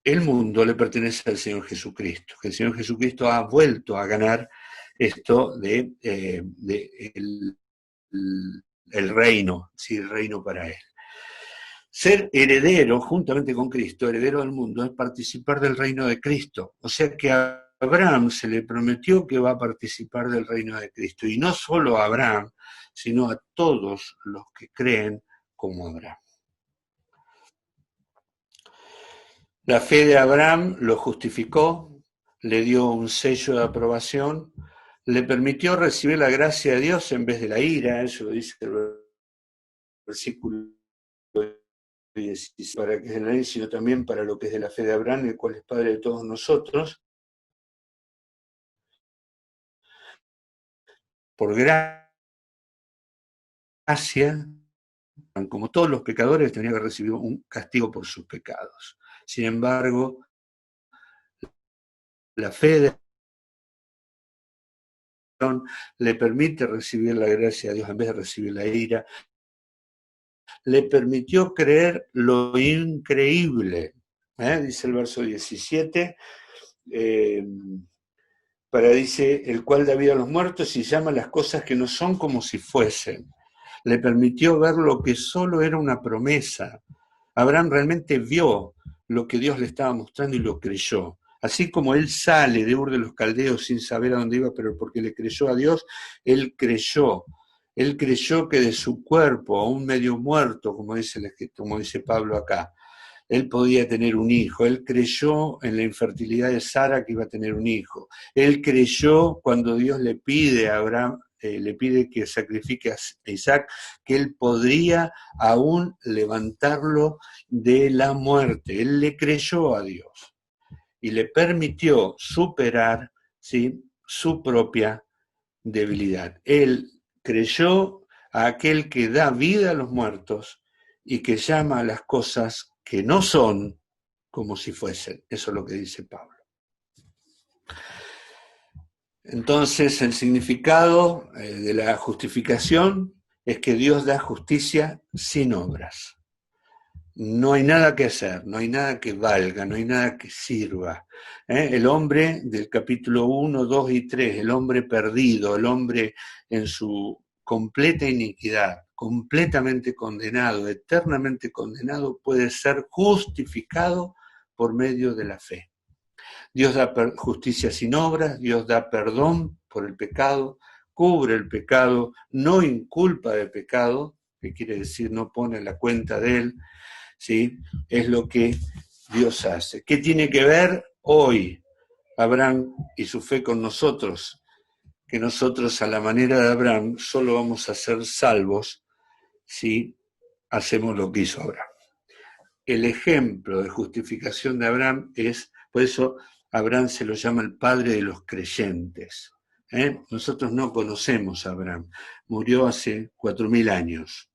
el mundo le pertenece al Señor Jesucristo, que el Señor Jesucristo ha vuelto a ganar esto de el reino, ¿sí? El reino para Él. Ser heredero, juntamente con Cristo, heredero del mundo, es participar del reino de Cristo. O sea que a Abraham se le prometió que va a participar del reino de Cristo. Y no solo a Abraham, sino a todos los que creen como Abraham. La fe de Abraham lo justificó, le dio un sello de aprobación, le permitió recibir la gracia de Dios en vez de la ira, eso lo dice el versículo 16, para que es de la ley, sino también para lo que es de la fe de Abraham, el cual es Padre de todos nosotros. Por gracia, como todos los pecadores, tenía que recibir un castigo por sus pecados. Sin embargo, la fe de Abraham le permite recibir la gracia de Dios en vez de recibir la ira, le permitió creer lo increíble. Dice el verso 17, dice, el cual da vida a los muertos y llama las cosas que no son como si fuesen. Le permitió ver lo que solo era una promesa. Abraham realmente vio lo que Dios le estaba mostrando y lo creyó. Así como él sale de Ur de los Caldeos sin saber a dónde iba, pero porque le creyó a Dios, él creyó. Él creyó que de su cuerpo, aún medio muerto, como dice Pablo acá, él podía tener un hijo. Él creyó en la infertilidad de Sara que iba a tener un hijo. Él creyó cuando Dios le pide a Abraham, le pide que sacrifique a Isaac, que él podría aún levantarlo de la muerte. Él le creyó a Dios y le permitió superar, ¿sí?, su propia debilidad. Él creyó a aquel que da vida a los muertos y que llama a las cosas que no son como si fuesen. Eso es lo que dice Pablo. Entonces, el significado de la justificación es que Dios da justicia sin obras. No hay nada que hacer, no hay nada que valga, no hay nada que sirva. El hombre del capítulo 1, 2 y 3, el hombre perdido, el hombre en su completa iniquidad, completamente condenado, eternamente condenado, puede ser justificado por medio de la fe. Dios da justicia sin obras, Dios da perdón por el pecado, cubre el pecado, no inculpa de pecado, que quiere decir no pone la cuenta de él, ¿sí? Es lo que Dios hace. ¿Qué tiene que ver hoy Abraham y su fe con nosotros? Que nosotros, a la manera de Abraham, solo vamos a ser salvos si hacemos lo que hizo Abraham. El ejemplo de justificación de Abraham es, por eso Abraham se lo llama el padre de los creyentes. Nosotros no conocemos a Abraham, murió hace 4000 años,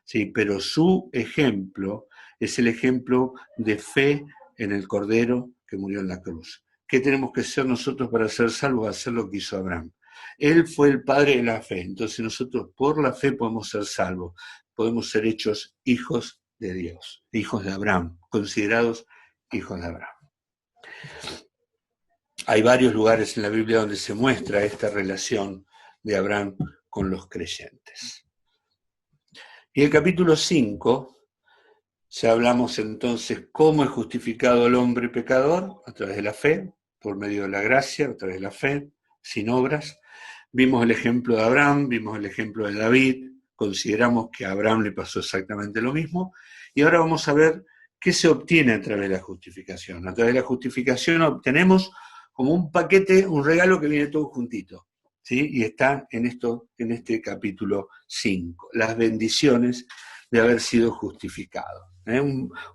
¿sí? Pero su ejemplo es el ejemplo de fe en el Cordero que murió en la cruz. ¿Qué tenemos que hacer nosotros para ser salvos? Hacer lo que hizo Abraham. Él fue el padre de la fe, entonces nosotros por la fe podemos ser salvos, podemos ser hechos hijos de Dios, hijos de Abraham, considerados hijos de Abraham. Hay varios lugares en la Biblia donde se muestra esta relación de Abraham con los creyentes. Y el capítulo 5, ya hablamos entonces cómo es justificado el hombre pecador a través de la fe, por medio de la gracia, a través de la fe, sin obras. Vimos el ejemplo de Abraham, vimos el ejemplo de David, consideramos que a Abraham le pasó exactamente lo mismo, y ahora vamos a ver qué se obtiene a través de la justificación. A través de la justificación obtenemos como un paquete, un regalo que viene todo juntito, ¿sí? Y está en este capítulo 5, las bendiciones de haber sido justificado.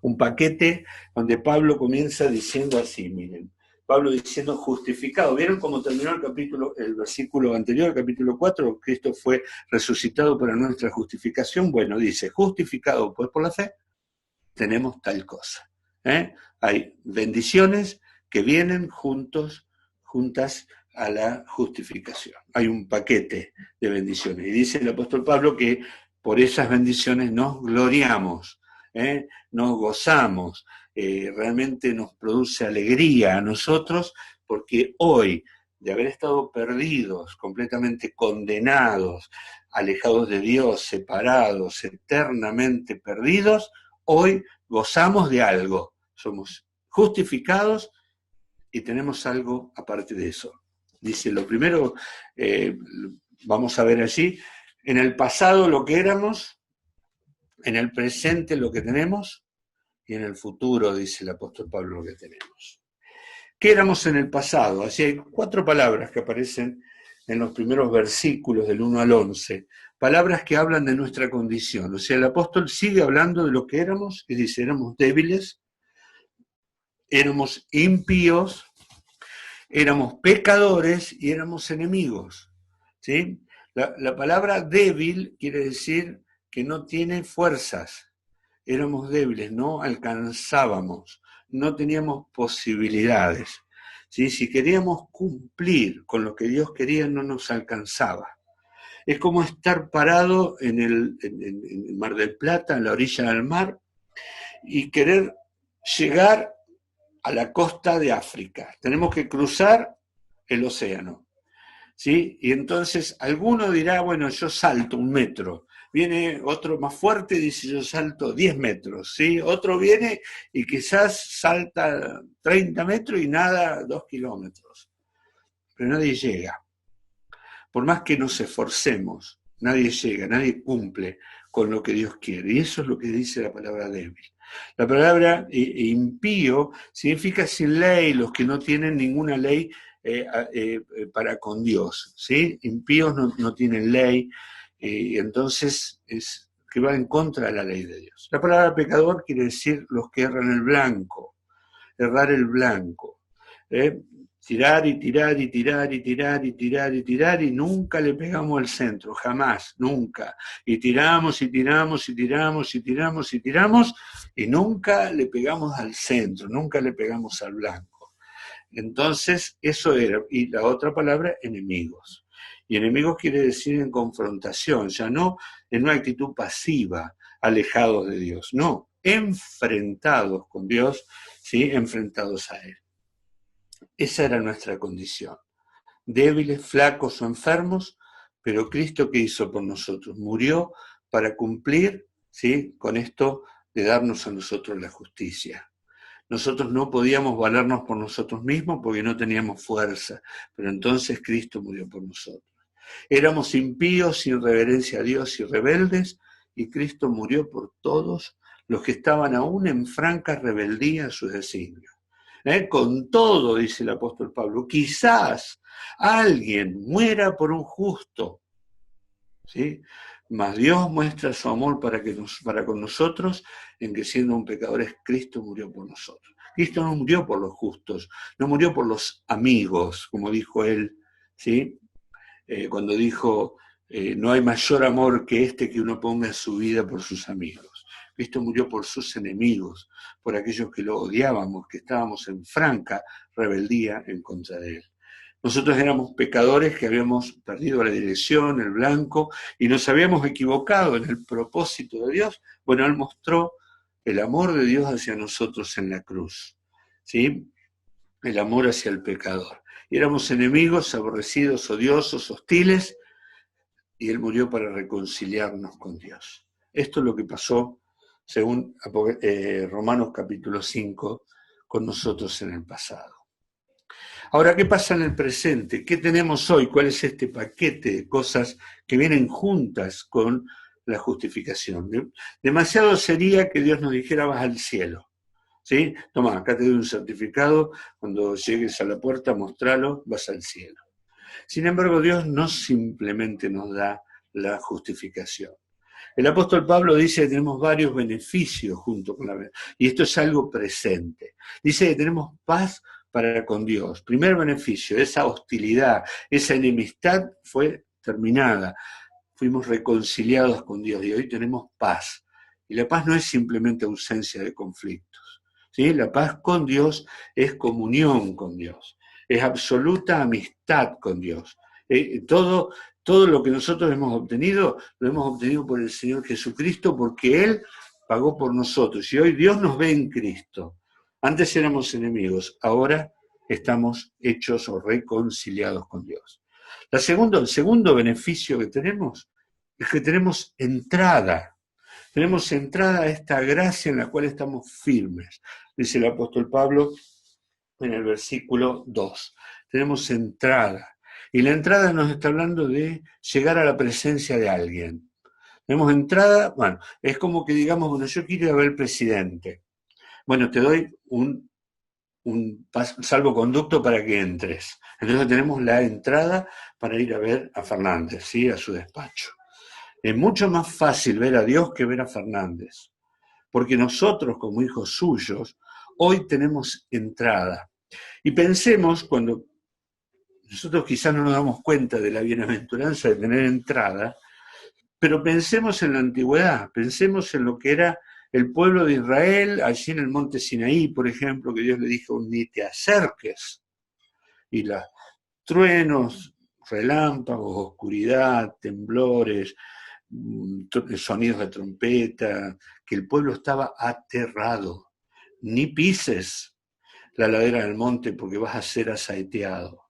Un paquete donde Pablo comienza diciendo así, miren, Pablo diciendo justificado. ¿Vieron cómo terminó el versículo anterior, el capítulo 4? Cristo fue resucitado para nuestra justificación. Bueno, dice, justificado pues por la fe, tenemos tal cosa. Hay bendiciones que vienen juntas a la justificación. Hay un paquete de bendiciones. Y dice el apóstol Pablo que por esas bendiciones nos gloriamos, nos gozamos, realmente nos produce alegría a nosotros, porque hoy, de haber estado perdidos, completamente condenados, alejados de Dios, separados, eternamente perdidos, hoy gozamos de algo. Somos justificados y tenemos algo aparte de eso. Dice, lo primero, vamos a ver allí, en el pasado lo que éramos, en el presente lo que tenemos, y en el futuro, dice el apóstol Pablo, lo que tenemos. ¿Qué éramos en el pasado? Así hay 4 palabras que aparecen en los primeros versículos del 1 al 11, palabras que hablan de nuestra condición. O sea, el apóstol sigue hablando de lo que éramos, y dice, éramos débiles, éramos impíos, éramos pecadores y éramos enemigos, ¿sí? La palabra débil quiere decir que no tiene fuerzas. Éramos débiles, no alcanzábamos, no teníamos posibilidades, ¿sí? Si queríamos cumplir con lo que Dios quería, no nos alcanzaba. Es como estar parado en el Mar del Plata, en la orilla del mar, y querer llegar a la costa de África. Tenemos que cruzar el océano, ¿sí? Y entonces alguno dirá, bueno, yo salto 1 metro. Viene otro más fuerte y dice, yo salto 10 metros, ¿sí? Otro viene y quizás salta 30 metros y nada 2 kilómetros. Pero nadie llega. Por más que nos esforcemos, nadie llega, nadie cumple con lo que Dios quiere. Y eso es lo que dice la palabra débil. La palabra impío significa sin ley, los que no tienen ninguna ley para con Dios, ¿sí? Impíos no tienen ley, entonces es que va en contra de la ley de Dios. La palabra pecador quiere decir los que erran el blanco, errar el blanco. Tirar y tirar y tirar y tirar y tirar y tirar y nunca le pegamos al centro, jamás, nunca. Y tiramos y tiramos y tiramos y tiramos y tiramos y nunca le pegamos al centro, nunca le pegamos al blanco. Entonces, eso era. Y la otra palabra, enemigos. Y enemigos quiere decir en confrontación, ya no en una actitud pasiva, alejados de Dios, no, enfrentados con Dios, ¿sí? Enfrentados a Él. Esa era nuestra condición. Débiles, flacos o enfermos, pero Cristo, ¿qué hizo por nosotros? Murió para cumplir, ¿sí? Con esto de darnos a nosotros la justicia. Nosotros no podíamos valernos por nosotros mismos porque no teníamos fuerza, pero entonces Cristo murió por nosotros. Éramos impíos, sin reverencia a Dios y rebeldes, y Cristo murió por todos los que estaban aún en franca rebeldía a sus designios. Con todo, dice el apóstol Pablo, quizás alguien muera por un justo, ¿sí? Mas Dios muestra su amor para con nosotros, en que siendo un pecadores, Cristo murió por nosotros. Cristo no murió por los justos, no murió por los amigos, como dijo él, ¿sí? Cuando dijo, no hay mayor amor que este que uno ponga su vida por sus amigos. Cristo murió por sus enemigos, por aquellos que lo odiábamos, que estábamos en franca rebeldía en contra de él. Nosotros éramos pecadores que habíamos perdido la dirección, el blanco, y nos habíamos equivocado en el propósito de Dios. Bueno, Él mostró el amor de Dios hacia nosotros en la cruz, ¿sí? El amor hacia el pecador. Y éramos enemigos, aborrecidos, odiosos, hostiles, y Él murió para reconciliarnos con Dios. Esto es lo que pasó, según Romanos capítulo 5, con nosotros en el pasado. Ahora, ¿qué pasa en el presente? ¿Qué tenemos hoy? ¿Cuál es este paquete de cosas que vienen juntas con la justificación? Demasiado sería que Dios nos dijera, vas al cielo, ¿sí? Toma, acá te doy un certificado, cuando llegues a la puerta, mostralo, vas al cielo. Sin embargo, Dios no simplemente nos da la justificación. El apóstol Pablo dice que tenemos varios beneficios junto con la verdad, y esto es algo presente. Dice que tenemos paz para con Dios. Primer beneficio, esa hostilidad, esa enemistad fue terminada. Fuimos reconciliados con Dios y hoy tenemos paz. Y la paz no es simplemente ausencia de conflictos, ¿sí? La paz con Dios es comunión con Dios, es absoluta amistad con Dios. Todo lo que nosotros hemos obtenido, lo hemos obtenido por el Señor Jesucristo porque Él pagó por nosotros. Y hoy Dios nos ve en Cristo. Antes éramos enemigos, ahora estamos hechos o reconciliados con Dios. El segundo beneficio que tenemos es que tenemos entrada. Tenemos entrada a esta gracia en la cual estamos firmes. Dice el apóstol Pablo en el versículo 2. Tenemos entrada. Y la entrada nos está hablando de llegar a la presencia de alguien. Tenemos entrada, bueno, es como que digamos, bueno, yo quiero ir a ver al presidente. Bueno, te doy un salvoconducto para que entres. Entonces tenemos la entrada para ir a ver a Fernández, ¿sí? A su despacho. Es mucho más fácil ver a Dios que ver a Fernández, porque nosotros como hijos suyos hoy tenemos entrada. Y pensemos, cuando nosotros quizás no nos damos cuenta de la bienaventuranza de tener entrada, pero pensemos en la antigüedad, pensemos en lo que era el pueblo de Israel, allí en el monte Sinaí, por ejemplo, que Dios le dijo, ni te acerques. Y los truenos relámpagos, oscuridad, temblores, sonidos de trompeta, que el pueblo estaba aterrado. Ni pises la ladera del monte porque vas a ser asaeteado.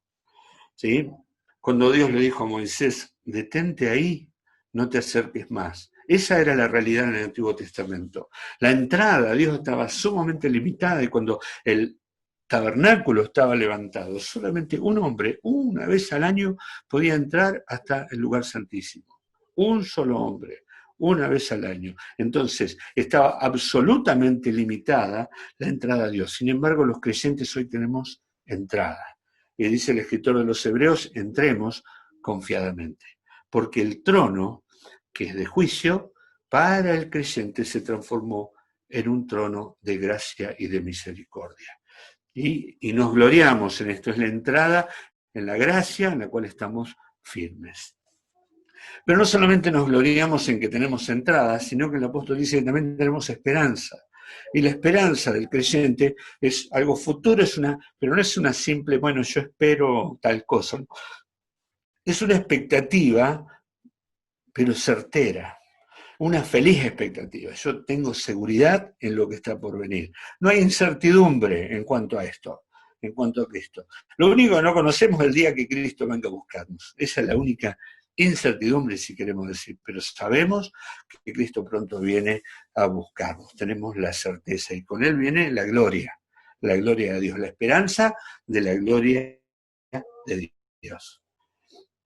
¿Sí? Cuando Dios le dijo a Moisés, detente ahí, no te acerques más. Esa era la realidad en el Antiguo Testamento. La entrada a Dios estaba sumamente limitada y cuando el tabernáculo estaba levantado, solamente un hombre, una vez al año, podía entrar hasta el lugar santísimo. Un solo hombre, una vez al año. Entonces, estaba absolutamente limitada la entrada a Dios. Sin embargo, los creyentes hoy tenemos entrada. Y dice el escritor de los Hebreos, entremos confiadamente. Porque el trono, que es de juicio, para el creyente se transformó en un trono de gracia y de misericordia. Y nos gloriamos en esto, es la entrada en la gracia en la cual estamos firmes. Pero no solamente nos gloriamos en que tenemos entrada, sino que el apóstol dice que también tenemos esperanza. Y la esperanza del creyente es algo futuro, pero no es una simple, bueno, yo espero tal cosa. Es una expectativa, pero certera. Una feliz expectativa. Yo tengo seguridad en lo que está por venir. No hay incertidumbre en cuanto a esto, en cuanto a Cristo. Lo único que no conocemos es el día que Cristo venga a buscarnos. Esa es la única incertidumbre, si queremos decir. Pero sabemos que Cristo pronto viene a buscarnos. Tenemos la certeza y con Él viene la gloria de Dios, la esperanza de la gloria de Dios.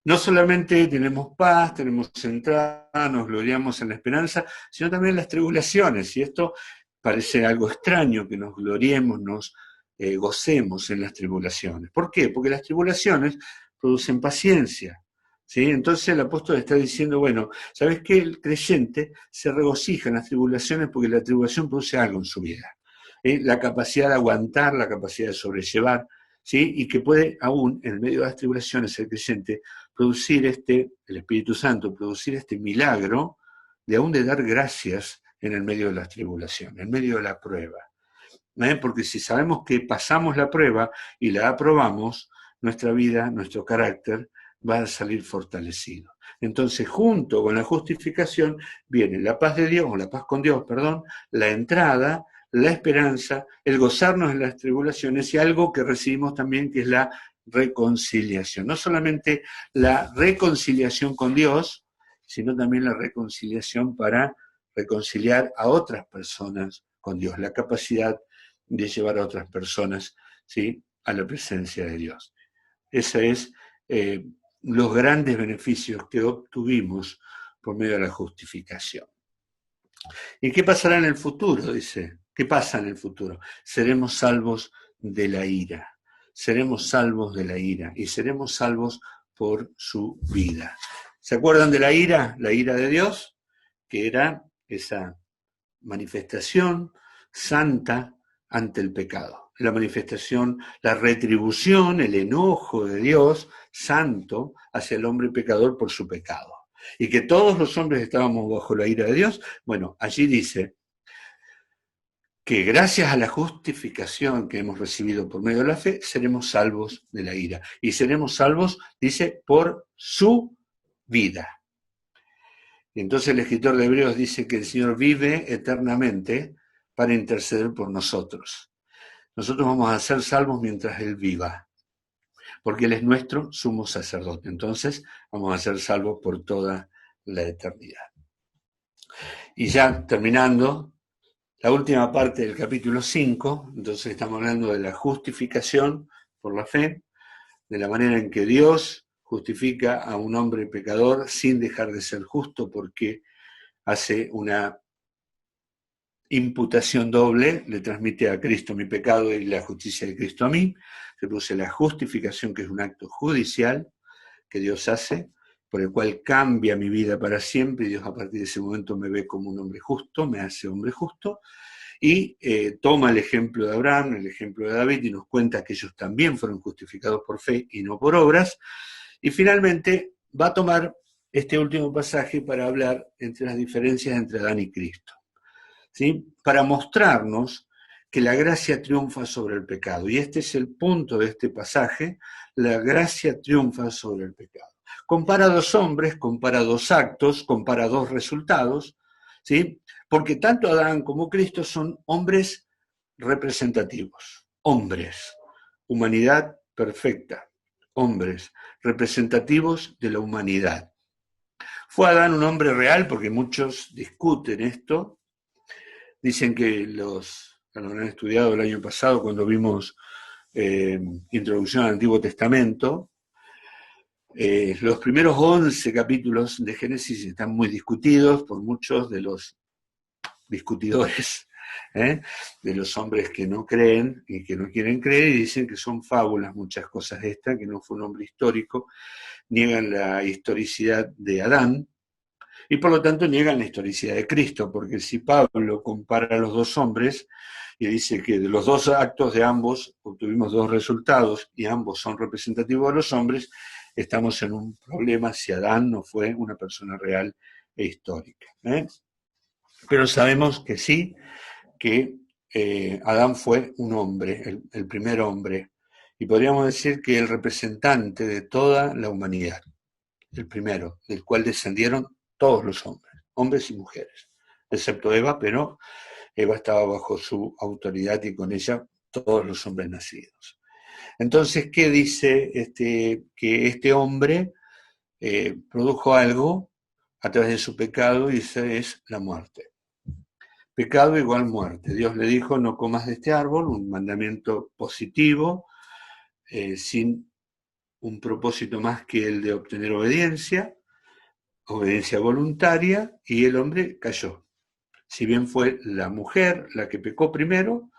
No solamente tenemos paz, tenemos entrada, nos gloriamos en la esperanza, sino también en las tribulaciones. Y esto parece algo extraño, que nos gloriemos, nos gocemos en las tribulaciones. ¿Por qué? Porque las tribulaciones producen paciencia. ¿Sí? Entonces el apóstol está diciendo, bueno, ¿sabes qué? El creyente se regocija en las tribulaciones porque la tribulación produce algo en su vida. La capacidad de aguantar, la capacidad de sobrellevar, ¿sí? Y que puede aún, en medio de las tribulaciones, el creyente producir el Espíritu Santo, producir este milagro de aún de dar gracias en el medio de las tribulaciones, en medio de la prueba. Porque si sabemos que pasamos la prueba y la aprobamos, nuestra vida, nuestro carácter va a salir fortalecido. Entonces, junto con la justificación, viene la paz de Dios, o la paz con Dios, perdón, la entrada, la esperanza, el gozarnos en las tribulaciones y algo que recibimos también que es la reconciliación. No solamente la reconciliación con Dios, sino también la reconciliación para reconciliar a otras personas con Dios, la capacidad de llevar a otras personas, ¿sí?, a la presencia de Dios. Ese es los grandes beneficios que obtuvimos por medio de la justificación. ¿Y qué pasará en el futuro? Dice, ¿qué pasa en el futuro? Seremos salvos de la ira. Seremos salvos de la ira y seremos salvos por su vida. ¿Se acuerdan de la ira? La ira de Dios, que era esa manifestación santa ante el pecado. La manifestación, la retribución, el enojo de Dios santo hacia el hombre pecador por su pecado. Y que todos los hombres estábamos bajo la ira de Dios. Bueno, allí dice que gracias a la justificación que hemos recibido por medio de la fe, seremos salvos de la ira. Y seremos salvos, dice, por su vida. Entonces el escritor de Hebreos dice que el Señor vive eternamente para interceder por nosotros. Nosotros vamos a ser salvos mientras Él viva, porque Él es nuestro sumo sacerdote. Entonces vamos a ser salvos por toda la eternidad. Y ya terminando, la última parte del capítulo 5, entonces estamos hablando de la justificación por la fe, de la manera en que Dios justifica a un hombre pecador sin dejar de ser justo porque hace una imputación doble, le transmite a Cristo mi pecado y la justicia de Cristo a mí. Se produce la justificación, que es un acto judicial que Dios hace, por el cual cambia mi vida para siempre, y Dios a partir de ese momento me ve como un hombre justo, me hace hombre justo, y toma el ejemplo de Abraham, el ejemplo de David, y nos cuenta que ellos también fueron justificados por fe y no por obras, y finalmente va a tomar este último pasaje para hablar entre las diferencias entre Adán y Cristo, ¿sí?, para mostrarnos que la gracia triunfa sobre el pecado. Y este es el punto de este pasaje, la gracia triunfa sobre el pecado. Compara dos hombres, compara dos actos, compara dos resultados, ¿sí? Porque tanto Adán como Cristo son hombres representativos, hombres, humanidad perfecta, hombres representativos de la humanidad. ¿Fue Adán un hombre real? Porque muchos discuten esto. Dicen que lo han estudiado el año pasado cuando vimos Introducción al Antiguo Testamento. Los primeros 11 capítulos de Génesis están muy discutidos por muchos de los discutidores, de los hombres que no creen y que no quieren creer, y dicen que son fábulas muchas cosas de estas, que no fue un hombre histórico, niegan la historicidad de Adán, y por lo tanto niegan la historicidad de Cristo, porque si Pablo compara a los dos hombres y dice que de los dos actos de ambos obtuvimos dos resultados y ambos son representativos de los hombres, estamos en un problema si Adán no fue una persona real e histórica. Pero sabemos que sí, que Adán fue un hombre, el primer hombre, y podríamos decir que el representante de toda la humanidad, el primero, del cual descendieron todos los hombres, hombres y mujeres, excepto Eva, pero Eva estaba bajo su autoridad y con ella todos los hombres nacidos. Entonces, ¿qué dice que este hombre produjo algo a través de su pecado? Y esa es la muerte. Pecado igual muerte. Dios le dijo, no comas de este árbol, un mandamiento positivo, sin un propósito más que el de obtener obediencia voluntaria, y el hombre cayó. Si bien fue la mujer la que pecó primero,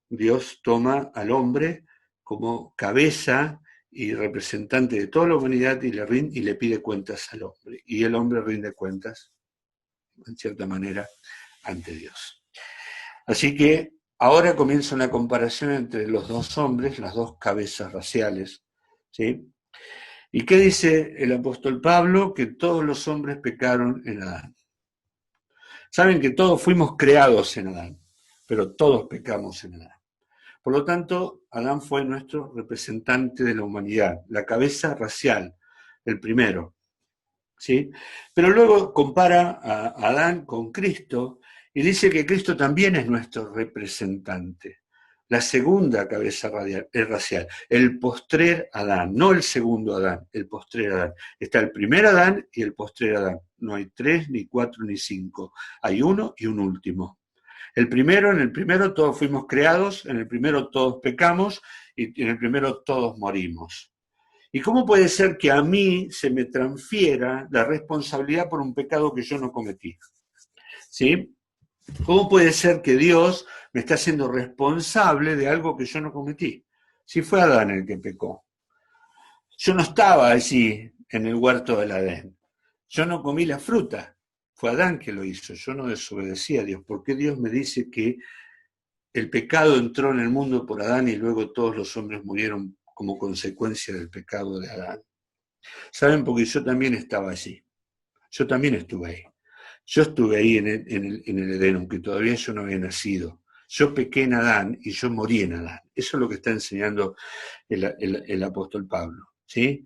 Dios toma al hombre como cabeza y representante de toda la humanidad y le pide cuentas al hombre. Y el hombre rinde cuentas, en cierta manera, ante Dios. Así que ahora comienza una comparación entre los dos hombres, las dos cabezas raciales, ¿sí? ¿Y qué dice el apóstol Pablo? Que todos los hombres pecaron en Adán. Saben que todos fuimos creados en Adán, pero todos pecamos en Adán. Por lo tanto, Adán fue nuestro representante de la humanidad, la cabeza racial, el primero, ¿sí? Pero luego compara a Adán con Cristo y dice que Cristo también es nuestro representante. La segunda cabeza racial, el postrer Adán, no el segundo Adán, el postrer Adán. Está el primer Adán y el postrer Adán. No hay 3, ni 4, ni 5. Hay uno y un último. En el primero todos fuimos creados, en el primero todos pecamos y en el primero todos morimos. ¿Y cómo puede ser que a mí se me transfiera la responsabilidad por un pecado que yo no cometí? ¿Sí? ¿Cómo puede ser que Dios me está haciendo responsable de algo que yo no cometí? Si fue Adán el que pecó. Yo no estaba allí en el huerto del Edén. Yo no comí la fruta. Fue Adán que lo hizo. Yo no desobedecí a Dios. ¿Por qué Dios me dice que el pecado entró en el mundo por Adán y luego todos los hombres murieron como consecuencia del pecado de Adán? ¿Saben? Porque yo también estaba allí. Yo también estuve ahí. Yo estuve ahí en el Edén, aunque todavía yo no había nacido. Yo pequé en Adán y yo morí en Adán. Eso es lo que está enseñando el apóstol Pablo, ¿sí?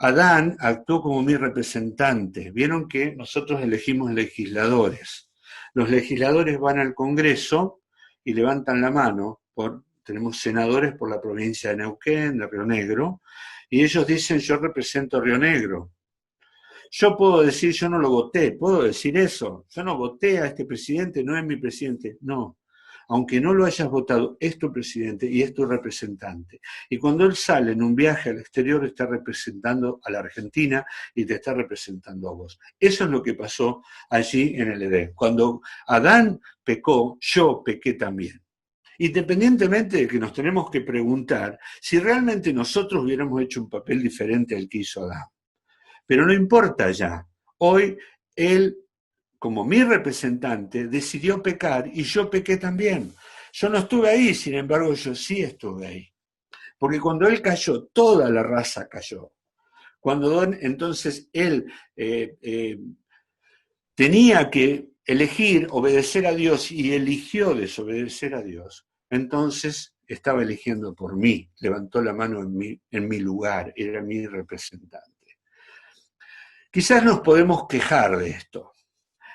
Adán actuó como mi representante. Vieron que nosotros elegimos legisladores. Los legisladores van al Congreso y levantan la mano. Tenemos senadores por la provincia de Neuquén, de Río Negro, y ellos dicen, yo represento a Río Negro. Yo puedo decir, yo no lo voté, puedo decir eso. Yo no voté a este presidente, no es mi presidente. No, aunque no lo hayas votado, es tu presidente y es tu representante. Y cuando él sale en un viaje al exterior, está representando a la Argentina y te está representando a vos. Eso es lo que pasó allí en el Edén. Cuando Adán pecó, yo pequé también. Independientemente de que nos tenemos que preguntar si realmente nosotros hubiéramos hecho un papel diferente al que hizo Adán. Pero no importa ya. Hoy él, como mi representante, decidió pecar y yo pequé también. Yo no estuve ahí, sin embargo, yo sí estuve ahí. Porque cuando él cayó, toda la raza cayó. Cuando entonces él tenía que elegir obedecer a Dios y eligió desobedecer a Dios, entonces estaba eligiendo por mí, levantó la mano en mi lugar, era mi representante. Quizás nos podemos quejar de esto.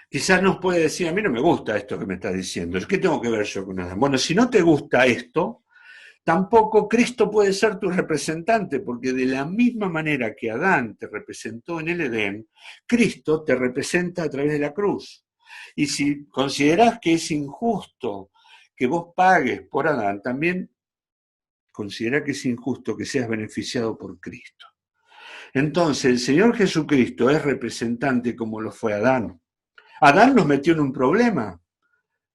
Quizás nos puede decir, a mí no me gusta esto que me estás diciendo, ¿qué tengo que ver yo con Adán? Bueno, si no te gusta esto, tampoco Cristo puede ser tu representante, porque de la misma manera que Adán te representó en el Edén, Cristo te representa a través de la cruz. Y si considerás que es injusto que vos pagues por Adán, también considera que es injusto que seas beneficiado por Cristo. Entonces, el Señor Jesucristo es representante como lo fue Adán. Adán nos metió en un problema,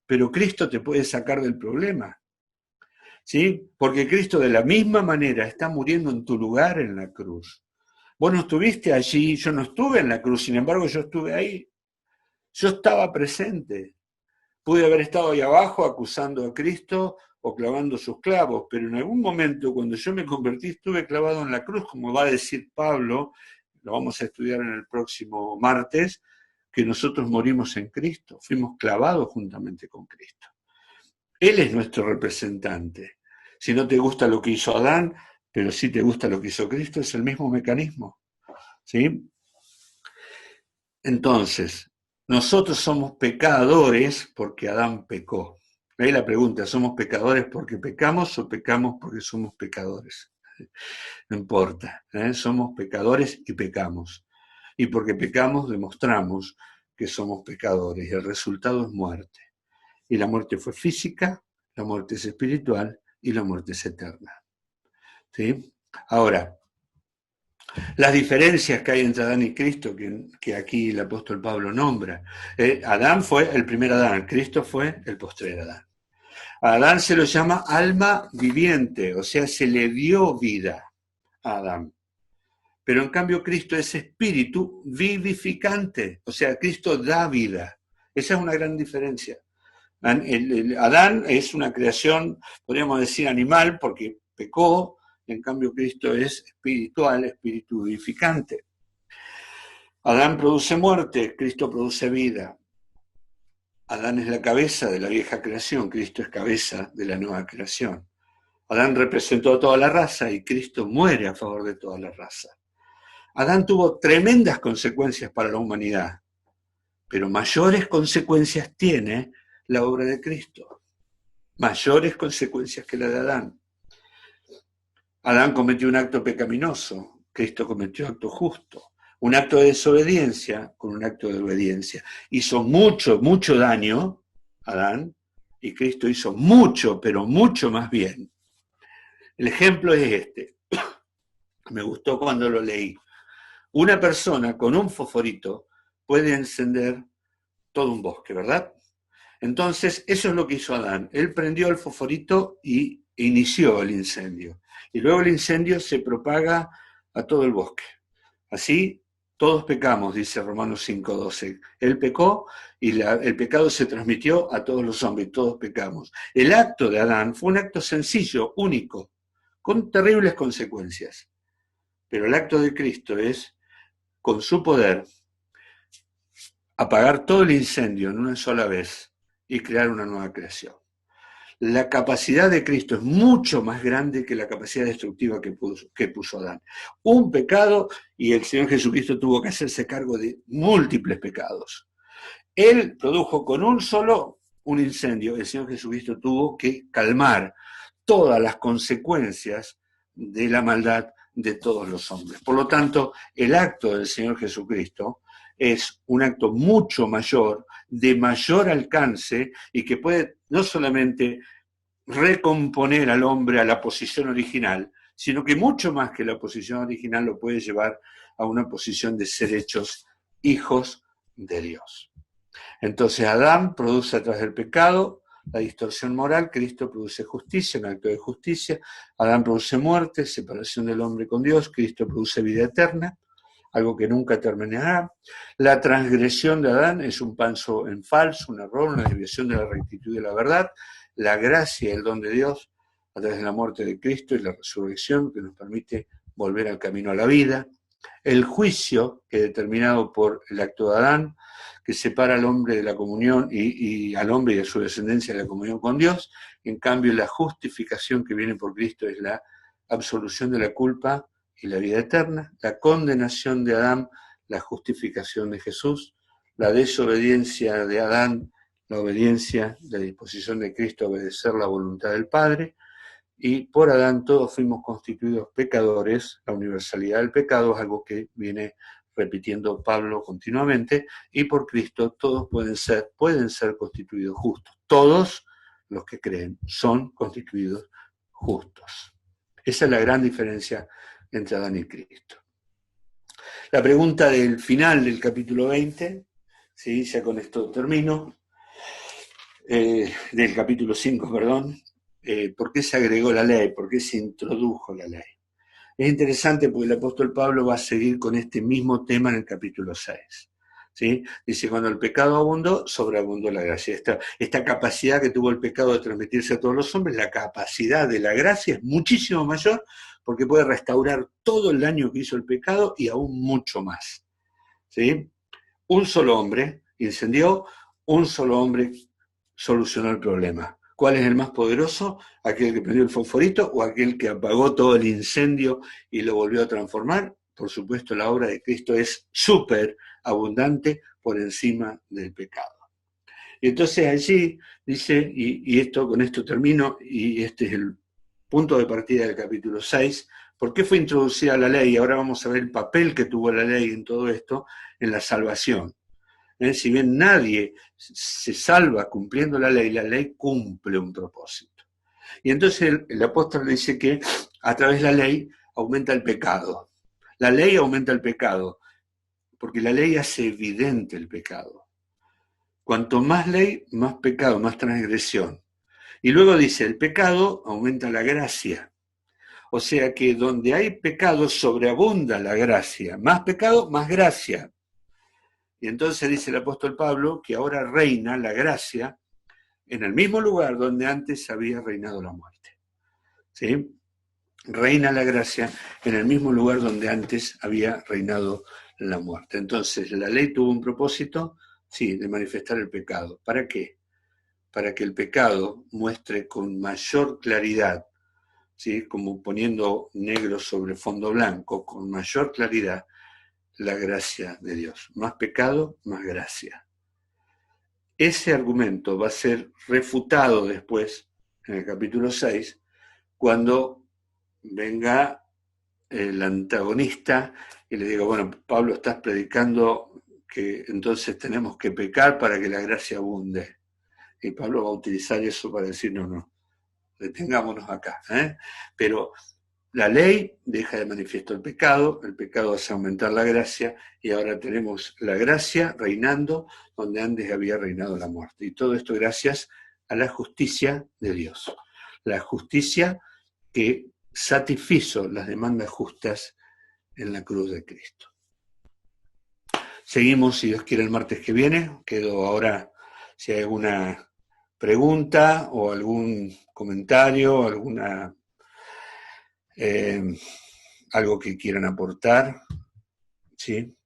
pero Cristo te puede sacar del problema. ¿Sí? Porque Cristo de la misma manera está muriendo en tu lugar en la cruz. Vos no estuviste allí, yo no estuve en la cruz, sin embargo yo estuve ahí. Yo estaba presente. Pude haber estado ahí abajo acusando a Cristo o clavando sus clavos, pero en algún momento cuando yo me convertí estuve clavado en la cruz, como va a decir Pablo, lo vamos a estudiar en el próximo martes, que nosotros morimos en Cristo, fuimos clavados juntamente con Cristo. Él es nuestro representante. Si no te gusta lo que hizo Adán, pero sí te gusta lo que hizo Cristo, es el mismo mecanismo. ¿Sí? Entonces, nosotros somos pecadores porque Adán pecó. Ahí la pregunta, ¿somos pecadores porque pecamos o pecamos porque somos pecadores? No importa, somos pecadores y pecamos. Y porque pecamos demostramos que somos pecadores y el resultado es muerte. Y la muerte fue física, la muerte es espiritual y la muerte es eterna. ¿Sí? Ahora, las diferencias que hay entre Adán y Cristo, que aquí el apóstol Pablo nombra. Adán fue el primer Adán, Cristo fue el postrer Adán. A Adán se lo llama alma viviente, o sea, se le dio vida a Adán. Pero en cambio Cristo es espíritu vivificante, o sea, Cristo da vida. Esa es una gran diferencia. Adán es una creación, podríamos decir, animal, porque pecó, en cambio Cristo es espiritual, espíritu vivificante. Adán produce muerte, Cristo produce vida. Adán es la cabeza de la vieja creación, Cristo es cabeza de la nueva creación. Adán representó a toda la raza y Cristo muere a favor de toda la raza. Adán tuvo tremendas consecuencias para la humanidad, pero mayores consecuencias tiene la obra de Cristo. Mayores consecuencias que la de Adán. Adán cometió un acto pecaminoso, Cristo cometió un acto justo. Un acto de desobediencia con un acto de obediencia. Hizo mucho, mucho daño, Adán, y Cristo hizo mucho, pero mucho más bien. El ejemplo es este. Me gustó cuando lo leí. Una persona con un fosforito puede encender todo un bosque, ¿verdad? Entonces, eso es lo que hizo Adán. Él prendió el fosforito y inició el incendio. Y luego el incendio se propaga a todo el bosque. Así, todos pecamos, dice Romanos 5:12. Él pecó y el pecado se transmitió a todos los hombres, todos pecamos. El acto de Adán fue un acto sencillo, único, con terribles consecuencias. Pero el acto de Cristo es, con su poder, apagar todo el incendio en una sola vez y crear una nueva creación. La capacidad de Cristo es mucho más grande que la capacidad destructiva que puso Adán. Un pecado y el Señor Jesucristo tuvo que hacerse cargo de múltiples pecados. Él produjo con un solo un incendio. El Señor Jesucristo tuvo que calmar todas las consecuencias de la maldad de todos los hombres. Por lo tanto, el acto del Señor Jesucristo es un acto mucho mayor, de mayor alcance y que puede no solamente recomponer al hombre a la posición original, sino que mucho más que la posición original lo puede llevar a una posición de ser hechos hijos de Dios. Entonces Adán produce a través del pecado la distorsión moral, Cristo produce justicia, un acto de justicia, Adán produce muerte, separación del hombre con Dios, Cristo produce vida eterna, algo que nunca terminará. La transgresión de Adán es un paso en falso, un error, una desviación de la rectitud y de la verdad. La gracia y el don de Dios a través de la muerte de Cristo y la resurrección que nos permite volver al camino a la vida, el juicio, que es determinado por el acto de Adán, que separa al hombre de la comunión y al hombre y de su descendencia de la comunión con Dios. En cambio, la justificación que viene por Cristo es la absolución de la culpa y la vida eterna, la condenación de Adán, la justificación de Jesús, la desobediencia de Adán, la obediencia, la disposición de Cristo a obedecer la voluntad del Padre, y por Adán todos fuimos constituidos pecadores. La universalidad del pecado es algo que viene repitiendo Pablo continuamente, y por Cristo todos pueden ser constituidos justos. Todos los que creen son constituidos justos. Esa es la gran diferencia entre Adán y Cristo. La pregunta del final del capítulo 20, ¿sí? Ya con esto termino, del capítulo 5, perdón, ¿por qué se agregó la ley? ¿Por qué se introdujo la ley? Es interesante porque el apóstol Pablo va a seguir con este mismo tema en el capítulo 6. ¿Sí? Dice, cuando el pecado abundó, sobreabundó la gracia. Esta capacidad que tuvo el pecado de transmitirse a todos los hombres, la capacidad de la gracia es muchísimo mayor porque puede restaurar todo el daño que hizo el pecado y aún mucho más. ¿Sí? Un solo hombre incendió, un solo hombre solucionó el problema. ¿Cuál es el más poderoso? ¿Aquel que prendió el fosforito o aquel que apagó todo el incendio y lo volvió a transformar? Por supuesto, la obra de Cristo es súper abundante por encima del pecado. Y entonces allí dice, y con esto termino, y este es el punto de partida del capítulo 6, ¿por qué fue introducida la ley? Ahora vamos a ver el papel que tuvo la ley en todo esto, en la salvación. Si bien nadie se salva cumpliendo la ley cumple un propósito. Y entonces el apóstol dice que a través de la ley aumenta el pecado. La ley aumenta el pecado, porque la ley hace evidente el pecado. Cuanto más ley, más pecado, más transgresión. Y luego dice, el pecado aumenta la gracia. O sea que donde hay pecado sobreabunda la gracia. Más pecado, más gracia. Y entonces dice el apóstol Pablo que ahora reina la gracia en el mismo lugar donde antes había reinado la muerte. ¿Sí? Reina la gracia en el mismo lugar donde antes había reinado la muerte. Entonces, la ley tuvo un propósito, sí, de manifestar el pecado. ¿Para qué? Para que el pecado muestre con mayor claridad, ¿sí? Como poniendo negro sobre fondo blanco, con mayor claridad, la gracia de Dios. Más pecado, más gracia. Ese argumento va a ser refutado después, en el capítulo 6, cuando venga el antagonista y le diga, bueno, Pablo, estás predicando que entonces tenemos que pecar para que la gracia abunde. Y Pablo va a utilizar eso para decir, no, detengámonos acá. Pero la ley deja de manifiesto el pecado hace aumentar la gracia, y ahora tenemos la gracia reinando donde antes había reinado la muerte. Y todo esto gracias a la justicia de Dios. La justicia que satisfizo las demandas justas en la cruz de Cristo. Seguimos, si Dios quiere, el martes que viene. Quedo ahora, si hay alguna pregunta o algún comentario, alguna algo que quieran aportar, ¿sí?